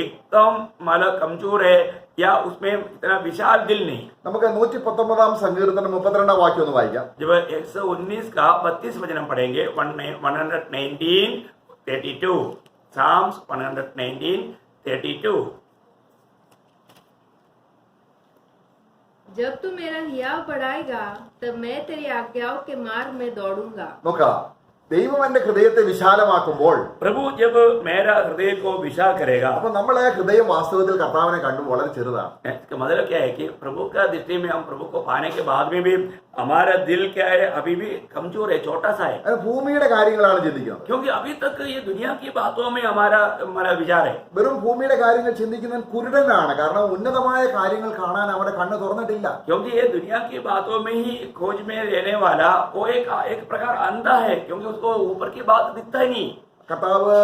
एकदम मतलब कमजोर है या उसमें इतना विशाल दिल नहीं। നമുക്ക് 119 സങ്കീർത്തനം 32 വാക്യം ഒന്ന് വായിക്കാം. जब 119 का 32 वचन हम पढ़ेंगे, 119:32, Psalms 119:32। जब तू मेरा हियाव बढ़ाएगा तब मैं तेरी आज्ञाओं के मार्ग में दौड़ूंगा। നോക്കാം, ദൈവം എന്റെ ഹൃദയത്തെ വിശാലമാക്കുമ്പോൾ प्रभु जब मेरा हृदय को विशाल करेगा, അപ്പൊ നമ്മളെ ഹൃദയം വാസ്തവത്തിൽ കർത്താവിനെ കണ്ടു വളരെ ചെറുതാണ്. इसका मतलब क्या है कि प्रभु का दृष्टि में हम प्रभु को पाने के बाद में भी हमारा दिल क्या है, अभी भी कमजोर है, छोटा सा है। അത് ഭൂമിയുടെ കാര്യങ്ങളാണ് ചിന്തിക്കുന്നത്. क्योंकि अभी तक ये दुनिया की बातों में हमारा विचार है। വെറും ഭൂമിയുടെ കാര്യങ്ങൾ ചിന്തിക്കുന്നവൻ കുരുടനാണ്. കാരണം ഉന്നതമായ കാര്യങ്ങൾ കാണാൻ അവന്റെ കണ്ണ് തുറന്നിട്ടില്ല. क्योंकि ये दुनिया की बातों में ही खोज में रहने वाला वो एक प्रकार अंधा है, क्योंकि उसको ऊपर की बात दिखता ही नहीं। കർത്താവ്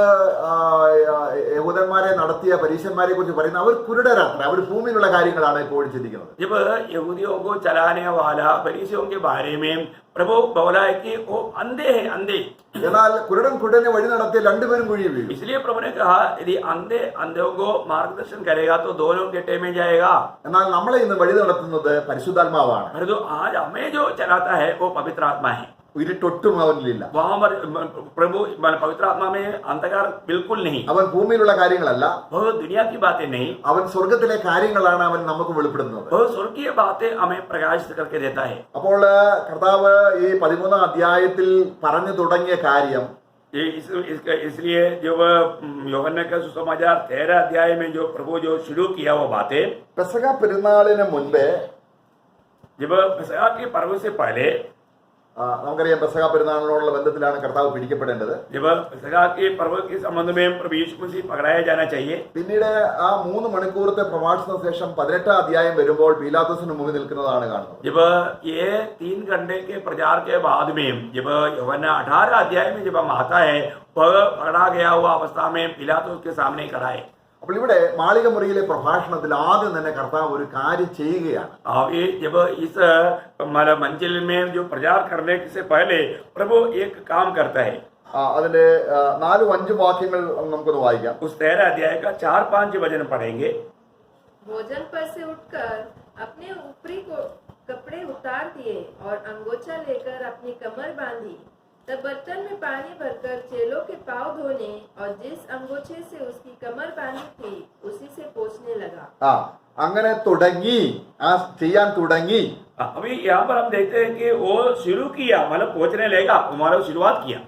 യഹൂദന്മാരെ നടത്തിയ പരീശന്മാരെ കുറിച്ച് പറയുന്ന അവർ കുരുടരാത്ര, അവർ ഭൂമിയിലുള്ള കാര്യങ്ങളാണ് എപ്പോഴും ചിന്തിക്കുന്നത്. जब यहूदियों को चलाने वाला फरीसियों के बारे में प्रभु बोला है कि वो अंधे हैं, अंधे। എന്നാൽ കുരുടൻ കുരുടനെ വഴി നടത്തിയ രണ്ടുപേരും കുഴി വീഴും. इसलिए प्रभु ने कहा यदि अंधे अंधों को मार्गदर्शन करेगा तो दोनों गेटे में जाएगा। എന്നാൽ നമ്മളെ ഇന്ന് വഴി നടത്തുന്നത് പരിശുദ്ധാത്മാവാണ്. परंतु आज हमें जो चलाता है वो पवित्र आत्मा है। ഇരുട്ടൊട്ടും അവനിലില്ല. वहां पर प्रभु पवित्र आत्मा में अंधकार बिल्कुल नहीं। അവൻ ഭൂമിയിലുള്ള കാര്യങ്ങളല്ല, वो दुनिया की बातें नहीं, അവൻ സ്വർഗത്തിലെ കാര്യങ്ങളാണ് അവൻ നമുക്ക് വെളിപ്പെടുന്നത്. वो स्वर्गीय बातें हमें प्रकाशित करके देता है। അപ്പോൾ കർത്താവ് ഈ 13 അധ്യായത്തിൽ പറഞ്ഞു തുടങ്ങിയ കാര്യം इसलिए जो യോഹന്നാൻ का सुसमाचार 13 अध्याय में जो प्रभु जो शुरू किया वो बातें, പെസഹ പെരുന്നാളിന് മുൻപേ जब पेसह के पर्व से पहले, നമുക്കറിയാം പെസഹ പെരുന്നാളിനോടുള്ള ബന്ധത്തിലാണ് കർത്താവ് പിടിക്കപ്പെടേണ്ടത്. जब पेसह के पर्व के संबंध में प्रभु यीशु मसीह पकड़ाया जाना चाहिए। പിന്നീട് ആ 3 മണിക്കൂറത്തെ പ്രഭാഷണ ശേഷം 18 അധ്യായം വരുമ്പോൾ പീലാത്തോസിന് മുമ്പിൽ നിൽക്കുന്നതാണ് കാണുന്നത്. जब ये 3 घंटे के प्रचार के बाद में जब यूहन्ना 18 अध्याय में जब हम आता है, वह पकड़ा गया हुआ अवस्था में पिलातुस के सामने खड़ा है। അപ്പോൾ ഇവിടെ മാളിക മുറിയിലെ പ്രഭാഷണത്തിൽ ആദ്യം തന്നെ കർത്താവ് ഒരു കാര്യം ചെയ്യുകയാണ്. अभी जब इस मतलब मंजिल में जो प्रचार करने से पहले प्रभु एक काम करता है. അതിന്റെ 4-5 വാക്യങ്ങൾ നമുക്കൊന്ന് വായിക്കാം. उस 13 अध्याय का 4-5 वचन पढ़ेंगे. भोजन पर से उठकर अपने ऊपरी को कपड़े उतार दिए और अंगोछा लेकर अपनी कमर बांधी. तब बर्तन में पानी भरकर चेलों के पांव धोने और जिस अंगोछे से उसकी कमर बांधी थी उसी से पोंछने लगा. അങ്ങനെ തുടങ്ങി, ചെയ്യാൻ തുടങ്ങി. अभी यहाँ पर हम देखते हैं कि वो शुरू किया, मतलब पहुंचने लेगा, मतलब शुरुआत किया.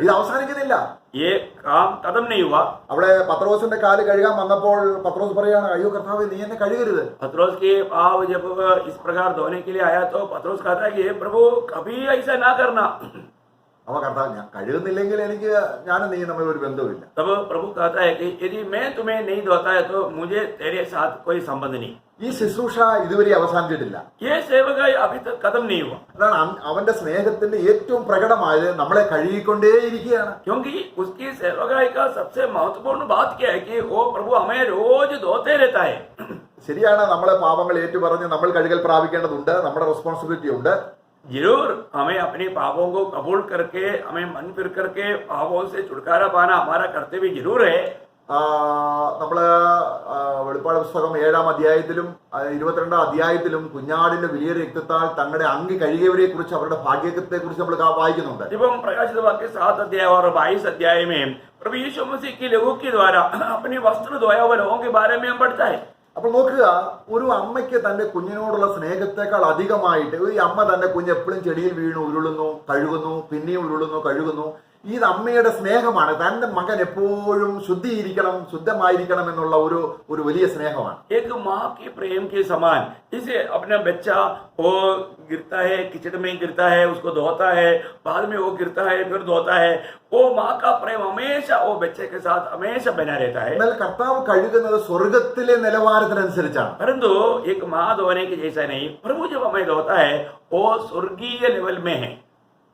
ഇത് അവസാനിക്കുന്നില്ല. ये काम खत्म नहीं हुआ. അവിടെ പത്രോസിന്റെ കാല് കഴുകാൻ വന്നപ്പോൾ പത്രോസ് പറയാണ്, അയ്യോ കർത്താവേ നീ എന്നെ കഴുകരുത്. पत्रोस के पाँव जब इस प्रकार धोने के लिए आया तो पत्रोस कहता है कि हे प्रभु कभी ऐसा ना करना. അവ കർത്താവ് ഞാൻ കഴുകുന്നില്ലെങ്കിൽ എനിക്ക് ഞാനും നീ തമ്മിൽ ഒരു ബന്ധവുമില്ല. तब प्रभु कहता है कि यदि मैं तुम्हें नहीं धोता है तो मुझे तेरे साथ कोई संबंध नहीं. ഈ ശുശ്രൂഷ ഇതുവരെ അവസാനിച്ചിട്ടില്ല. ये सेवकाई अभी तक खत्म नहीं हुआ. അതാണ് അവന്റെ സ്നേഹത്തിന്റെ ഏറ്റവും പ്രകടമായത്, നമ്മളെ കഴുകിക്കൊണ്ടേയിരിക്കുകയാണ്. क्योंकि उसकी सेवकाई का सबसे महत्वपूर्ण बात क्या है कि वो प्रभु हमें रोज धोते रहता है. ശരിയാണ്, നമ്മളെ പാപങ്ങൾ ഏറ്റുപറഞ്ഞ് നമ്മൾ കഴുകൽ പ്രാപിക്കേണ്ടതുണ്ട്, നമ്മുടെ റെസ്പോൺസിബിലിറ്റി ഉണ്ട്. जरूर हमें अपने पापों को कबूल करके हमें मन फिर करके पापों से छुटकारा पाना हमारा कर्तव्य जरूर है. നമ്മള് വെളിപ്പാട് പുസ്തകം 7-ാം അധ്യായത്തിലും 22-ാം അധ്യായത്തിലും കുഞ്ഞാടിന്റെ വലിയ രക്തത്താൽ തങ്ങളുടെ അങ്കി കഴുകിയവരെ കുറിച്ച് അവരുടെ ഭാഗ്യത്തെ കുറിച്ച് നമ്മൾ വായിക്കുന്നുണ്ട്. जब हम प्रकाशित वाक्य 7 अध्याय और 22 अध्याय में प्रभु यीशु मसीह के लहू के द्वारा अपने वस्त्र धोया हुए लोगों के बारे में हम पढ़ता है. അപ്പോൾ നോക്കുക, ഒരു അമ്മയ്ക്ക് തന്റെ കുഞ്ഞിനോടുള്ള സ്നേഹത്തെക്കാൾ അധികമായിട്ട് ഈ അമ്മ തന്റെ കുഞ്ഞ് എപ്പോഴും ചെടിയിൽ വീണു ഉരുളുന്നു, കഴുകുന്നു, പിന്നെയും ഉരുളുന്നു, കഴുകുന്നു. ഇത് അമ്മയുടെ സ്നേഹമാണ്. തന്റെ മകൻ എപ്പോഴും ശുദ്ധിയിരിക്കണം, ശുദ്ധമായിരിക്കണം എന്നുള്ള ഒരു വലിയ സ്നേഹമാണ്. एक माँ के प्रेम के समान इसे अपना बच्चा वो गिरता है, कीचड़ में गिरता है, उसको धोता है, बाद में वो गिरता है, फिर धोता है. वो माँ का प्रेम हमेशा वो बच्चे के साथ हमेशा बना रहता है. എന്നാൽ കർത്താവ് കഴുകുന്നത് സ്വർഗത്തിലെ നിലവാരത്തിനനുസരിച്ചാണ്. परंतु एक माँ धोने के जैसा नहीं, प्रभु जब हमें धोता है वो स्वर्गीय लेवल में है.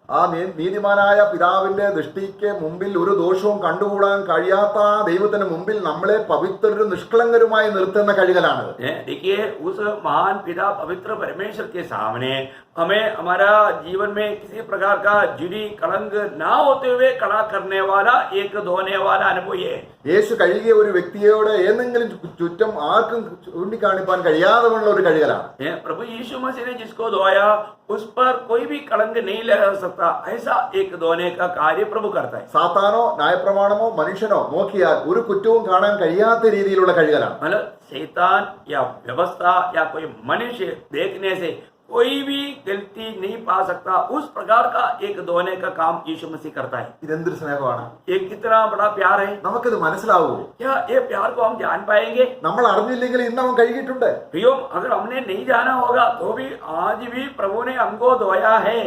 ആ നീതിമാനായ പിതാവിന്റെ ദൃഷ്ടിക്ക് മുമ്പിൽ ഒരു ദോഷവും കണ്ടുകൂടാൻ കഴിയാത്ത ദൈവത്തിന് മുമ്പിൽ നമ്മളെ പവിത്രരും നിഷ്കളങ്കരുമായി നിർത്തുന്ന കഴുകലാണത്. देखिए, उस महान पिता पवित्र परमेश्वर के सामने हमें हमारा जीवन में किसी प्रकार का जुड़ी कलंक ना होते हुए खड़ा करने वाला एक धोने वाला अनुभव है. യേശു കഴുകിയ ഒരു വ്യക്തിയോട് ഏതെങ്കിലും ചുറ്റം ആർക്കും ചൂണ്ടിക്കാണിപ്പാൻ കഴിയാതെയുള്ള ഒരു കഴുകലാണ്. प्रभु यीशु मसीह ने जिसको धोया उस पर कोई भी कलंक नहीं लगा सकता, ऐसा एक धोने का कार्य प्रभु करता है. സാത്താനോ ന്യായപ്രമാണമോ മനുഷ്യനോ നോക്കിയാൽ ഒരു കുറ്റവും കാണാൻ കഴിയാത്ത രീതിയിലുള്ള കഴുകലാണ്. मतलब शैतान या व्यवस्था या कोई मनुष्य देखने से कोई भी गलती नहीं पा सकता. उस प्रकार का एक धोने का काम यीशु मसीह करता है. ഇതെന്തൊരു സ്നേഹമാണ്! ये कितना बड़ा प्यार है. നമുക്കിത് മനസ്സിലാവുമോ? क्या ये प्यार को हम जान पाएंगे? നമ്മൾ അറിഞ്ഞില്ലെങ്കിൽ ഇന്ന് അവൻ കഴുകിയിട്ടുണ്ട്. प्रियो, अगर हमने नहीं जाना होगा तो भी आज भी प्रभु ने हमको धोया है.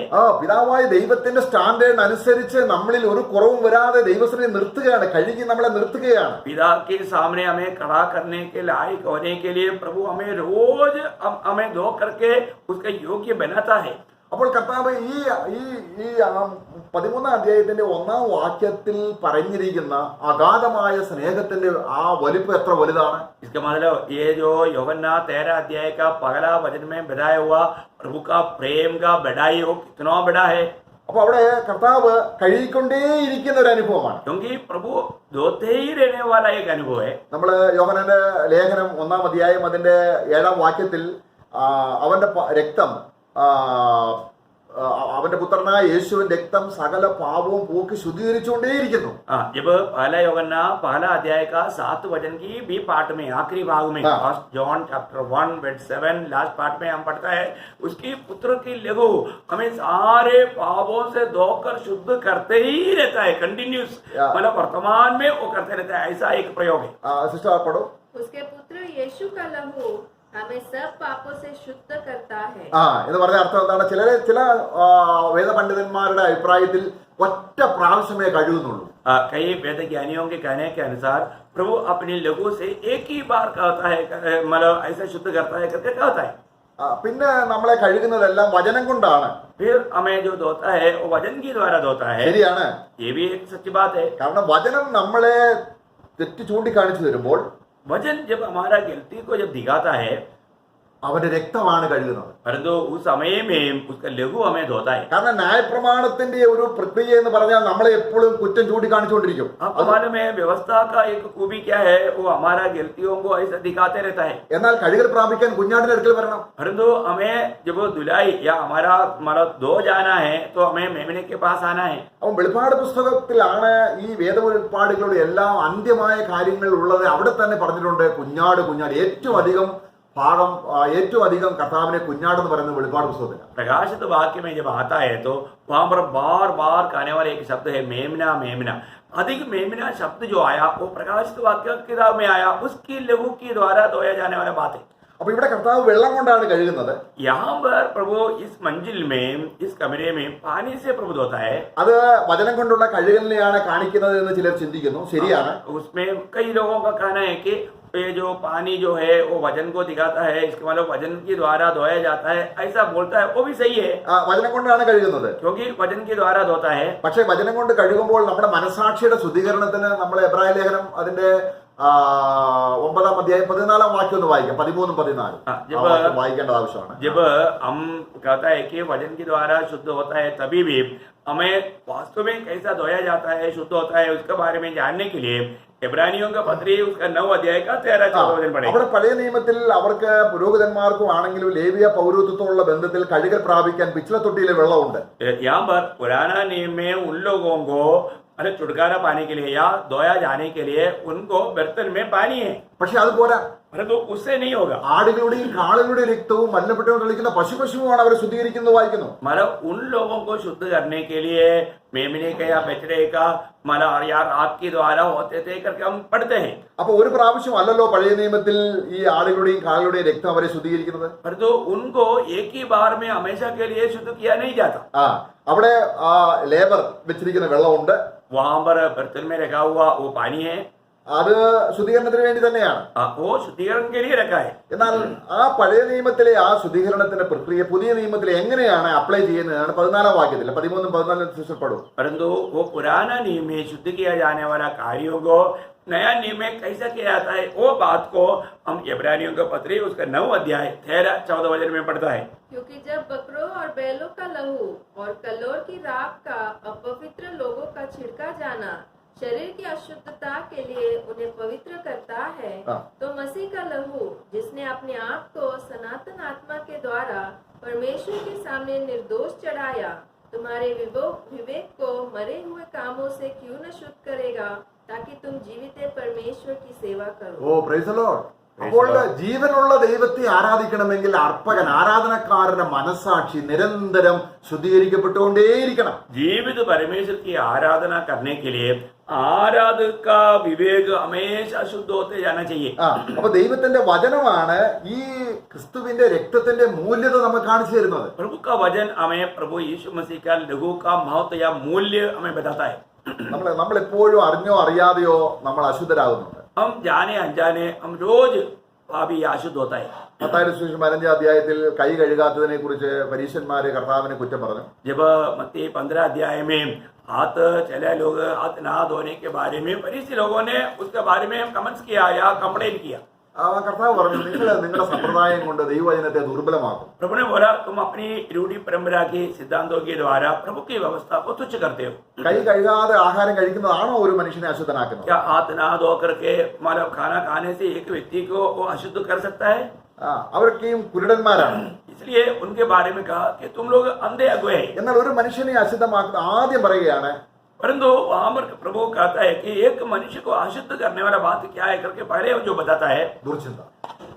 പിതാവായ ദൈവത്തിന്റെ സ്റ്റാൻഡേർഡ് അനുസരിച്ച് നമ്മളിൽ ഒരു കുറവും വരാതെ ദൈവത്തിനെ നിർത്തുകയാണ്, കഴുകി നമ്മളെ നിർത്തുകയാണ്. पिता के सामने हमें खड़ा करने के लायक होने के लिए प्रभु हमें रोज हमें धो करके उसके योग्य बनाता है. അപ്പോൾ കർത്താവ് ഈ 13-ാം അധ്യായത്തിന്റെ 1-ാം വാക്യത്തിൽ പറഞ്ഞിരിക്കുന്ന അഗാധമായ സ്നേഹത്തിന്റെ ആ വലിപ്പം എത്ര വലുതാണ്! इसका मतलब ये जो यूहन्ना 13 अध्याय का पहला वचन में बताया हुआ प्रभु का प्रेम का बढ़ाई हो कितना बड़ा है. അപ്പൊ അവിടെ കർത്താവ് കഴുകിക്കൊണ്ടേയിരിക്കുന്ന ഒരു അനുഭവമാണ്. क्योंकि प्रभु धोते ही रहने वाला एक अनुभव है. നമ്മള് യോഹന്നാന്റെ ലേഖനം 1-ാം അധ്യായം അതിന്റെ 7-ാം വാക്യത്തിൽ അവന്റെ രക്തം, അവന്റെ പുത്രനായ യേശുവിന്റെ രക്തം സകല പാപവും പോക്കി ശുദ്ധീകരിച്ചുകൊണ്ടേയിരിക്കുന്നു. जब पहला यूहन्ना पहला अध्याय का 7 वचन की भी पार्ट में आखिरी भाग में first John chapter 1 verse 7 last part में हम पढ़ता है उसकी पुत्र की लहू हमें सारे पापों से धोकर शुद्ध करते ही रहता है. कंटिन्यूस, मतलब वर्तमान में वो करते रहता है. ऐसा एक प्रयोग है. സിസ്റ്റർ പഠോ. उसके पुत्र यीशु का लहू हमें सब पापों से शुद्ध करता है. എന്ന് പറഞ്ഞ അർത്ഥം എന്താണ്? ചില വേദപണ്ഡിതന്മാരുടെ അഭിപ്രായത്തിൽ ഒറ്റ പ്രാവശ്യമേ കഴുകുന്നുള്ളൂ. कई वेद ज्ञानियों के कहने के अनुसार प्रभु अपनी लहू से एक ही बार कहता है, मतलब ऐसा शुद्ध करता है करके कहता है. പിന്നെ നമ്മളെ കഴുകുന്നതെല്ലാം വചനം കൊണ്ടാണ്. फिर हमें जो धोता है वो वचन के द्वारा धोता है. ശരിയാണ്. ये भी एक सच्ची बात है. കാരണം വചനം നമ്മളെ തെറ്റ് ചൂണ്ടിക്കാണിച്ചു തരുമ്പോൾ वचन जब हमारा गलती को जब दिखाता है, അവന്റെ രക്തമാണ് കഴുകുന്നത്. परंतु उस समय में उसका लहू हमें धोता है. കാരണം ന്യായപ്രമാണത്തിന്റെ ഒരു പ്രക്രിയ എന്ന് പറഞ്ഞാൽ നമ്മളെ എപ്പോഴും കുറ്റം ചൂണ്ടിക്കാണിച്ചുകൊണ്ടിരിക്കും. आपको मालूम है व्यवस्था का एक खूबी क्या है, वो हमारा गलतियों को ऐसा दिखाते रहता है. എന്നാൽ കഴുകൽ പ്രാപിക്കാൻ കുഞ്ഞാടിന്റെ അടുക്കൽ വരണം. परंतु हमें जब वो धुलाई या हमारा मतलब धो जाना है तो हमें मेमने के पास आना है. അപ്പം വെളിപ്പാട് പുസ്തകത്തിലാണ് ഈ വേദവെളിപ്പാടുകളുടെ എല്ലാം അന്ത്യമായ കാര്യങ്ങൾ ഉള്ളത്. അവിടെ തന്നെ പറഞ്ഞിട്ടുണ്ട് കുഞ്ഞാട് കുഞ്ഞാട്. ഏറ്റവും അധികം ഭാഗം ഏറ്റവും അധികം കർത്താവിനെ കുഞ്ഞാടെന്ന് പറയുന്നത് വെളിപ്പാട് പുസ്തകത്തിലാണ്. प्रकाशित वाक्य में जब आता है तो वहां पर बार बार कहने वाला एक शब्द है मेमना मेमना. अधिक मेमना शब्द जो आया वो प्रकाशित वाक्य किताब में आया, उसकी लहू के द्वारा धोया जाने वाला बात है. അപ്പൊ ഇവിടെ കർത്താവ് വെള്ളം കൊണ്ടാണ് കഴുകുന്നത്. यहाँ पर प्रभु इस मंजिल में इस कमरे में पानी से प्रभु धोता है. അത് വചനം കൊണ്ടുള്ള കഴുകലിനെയാണ് കാണിക്കുന്നത് എന്ന് ചിലർ ചിന്തിക്കുന്നു. ശരിയാണ്. उसमें कई लोगों का कहना है कि ये जो पानी जो है वो वजन को दिखाता है, इसके मतलब वजन के द्वारा धोया जाता है, ऐसा बोलता है. वो भी सही है വചനം കൊണ്ടാണ് കഴുകുന്നത്. क्योंकि वजन के द्वारा धोता है. പക്ഷെ വചനം കൊണ്ട് കഴുകുമ്പോൾ നമ്മുടെ മനസാക്ഷിയുടെ ശുദ്ധീകരണത്തിന് നമ്മൾ എബ്രായ ലേഖനം അതിന്റെ 9-ാം അധ്യായം 14-ാം വാക്യം ഒന്ന് വായിക്കാം. 13-14 വായിക്കേണ്ടത് ആവശ്യമാണ്. जब हम कहता है कि वजन के द्वारा शुद्ध होता है, तभी भी हमें वास्तव में कैसा धोया जाता है, शुद्ध होता है, उसके बारे में जानने के लिए इब्रानियों का पत्री उसका 9 अध्याय का 13-14 वचन पढ़ें. അവിടെ പഴയ നിയമത്തിൽ അവർക്ക് പുരോഹിതന്മാർക്കും ആണെങ്കിലും ലേവിയ പൗരോഹിത്യത്തോടുള്ള ബന്ധത്തിൽ കഴുകൽ പ്രാപിക്കാൻ പിച്ചളത്തൊട്ടിയിലെ വെള്ളമുണ്ട്. यहाँ पर पुराना नियम में उन लोगों को छुटकारा पाने के लिए या धोया जाने के लिए उनको बर्तन में पानी है. പക്ഷെ അത് പോരാ. परंतु उससे नहीं होगा. ആടുകളുടെയും കാളുകളുടെയും രക്തവും മല്ലപ്പെട്ടുകൊണ്ട് കളിക്കുന്ന പശുപശുവുമാണ് അവരെ ശുദ്ധീകരിക്കുന്നത് വായിക്കുന്നു. मतलब उन लोगों को शुद्ध करने के लिए मेमने का या बछड़े का मतलब या रात के द्वारा होते थे करके हम पढ़ते हैं. അപ്പൊ ഒരു പ്രാവശ്യം അല്ലല്ലോ പഴയ നിയമത്തിൽ ഈ ആടുകളുടെയും കാളുകളുടെയും രക്തം അവരെ ശുദ്ധീകരിക്കുന്നത്. परंतु उनको एक ही बार में हमेशा के लिए शुद्ध किया नहीं जाता. അവിടെ ലേബർ വെച്ചിരിക്കുന്ന വെള്ളമുണ്ട്. वहां पर बर्तन में रखा हुआ वो पानी है. അത് ശുദ്ധീകരണത്തിന് വേണ്ടി തന്നെയാണ്. वो शुद्धिकरण के लिए रखा है. എന്നാൽ ആ പഴയ നിയമത്തിലെ ആ ശുദ്ധീകരണത്തിന്റെ പ്രക്രിയ പുതിയ നിയമത്തിൽ എങ്ങനെയാണ് അപ്ലൈ ചെയ്യുന്നതാണ് 14-ാം വാക്യത്തിൽ 13-14 പഠും. परंतु वो पुराना नियम में शुद्ध किया जाने वाला कार्यों को नया नियम में कैसा किया जाता है, वो बात को हम इब्रानियों का पत्री उसका 9 अध्याय 13-14 वचन में पढ़ता है. क्योंकि जब बकरों और बैलों का लहू और कलोर की राख का अपवित्र लोगों का छिड़का जाना शरीर की अशुद्धता के लिए उन्हें पवित्र करता है, तो मसीह का लहू जिसने अपने आप को सनातन आत्मा के द्वारा परमेश्वर के सामने निर्दोष चढ़ाया, तुम्हारे विवेक को मरे हुए कामों से क्यों न शुद्ध करेगा, ताकि तुम जीवित परमेश्वर की सेवा करो. ഓ പ്രൈസ് ദി ലോർഡ്. അപ്പോൾ ജീവനുള്ള ദൈവത്തെ ആരാധിക്കണമെങ്കിൽ അർപ്പകൻ ആരാധനക്കാരന്റെ മനസാക്ഷി നിരന്തരം ശുദ്ധീകരിക്കപ്പെട്ടുകൊണ്ടേയിരിക്കണം. जीवित परमेश्वर की आराधना करने के लिए आराधक का विवेक हमेशा शुद्ध होते जाना चाहिए. അപ്പൊ ദൈവത്തിന്റെ വചനമാണ് ഈ ക്രിസ്തുവിന്റെ രക്തത്തിന്റെ മൂല്യത നമുക്ക് കാണിച്ചു തരുന്നത്. प्रभु का वचन हमें प्रभु यीशु मसीह का लहू का महत्व या मूल्य हमें बताता है. നമ്മൾ എപ്പോഴും അറിഞ്ഞോ അറിയാതെയോ നമ്മൾ അശുദ്ധരാകുന്നുണ്ട്. हम जाने अनजाने हम रोज पापी अशुद्ध होता है. മത്തായിയുടെ സുവിശേഷം 15-ാം അധ്യായത്തിൽ കൈ കഴുകാത്തതിനെ കുറിച്ച് പരീശന്മാര് കർത്താവിനെ കുറ്റം പറഞ്ഞു. जब मत्ती 15 अध्याय में हाथ चले लोग हाथ ना धोने के बारे में फरीसी लोगों ने उसके बारे में कमेंट्स किया या कंप्लेन किया. കർത്താവ് പറഞ്ഞു നിങ്ങളുടെ സമ്പ്രദായം കൊണ്ട് ദൈവവചനത്തെ ദുർബലമാക്കും. प्रभु ने बोला तुम अपनी रूढ़ी परंपरा के सिद्धांतों के द्वारा प्रभु की व्यवस्था को तुच्छ करते हो. കൈ കഴുകാതെ ആഹാരം കഴിക്കുന്നതാണോ ഒരു മനുഷ്യനെ അശുദ്ധനാക്കുന്നത്? क्या हाथ ना धो करके मतलब खाना खाने से एक व्यक्ति को वो अशुद्ध कर सकता है? അവരൊക്കെയും കുരുടന്മാരാണ്. इसलिए उनके बारे में कहा कि तुम लोग अंधे अगुए हैं. എന്നാൽ ഒരു മനുഷ്യനെ അശുദ്ധമാക്കുന്ന ആദ്യം പറയുകയാണ് परंतु वहां पर प्रभु कहता है कि एक मनुष्य को अशुद्ध करने वाला बात क्या है करके पहले जो बताता है ദുർചിന്ത.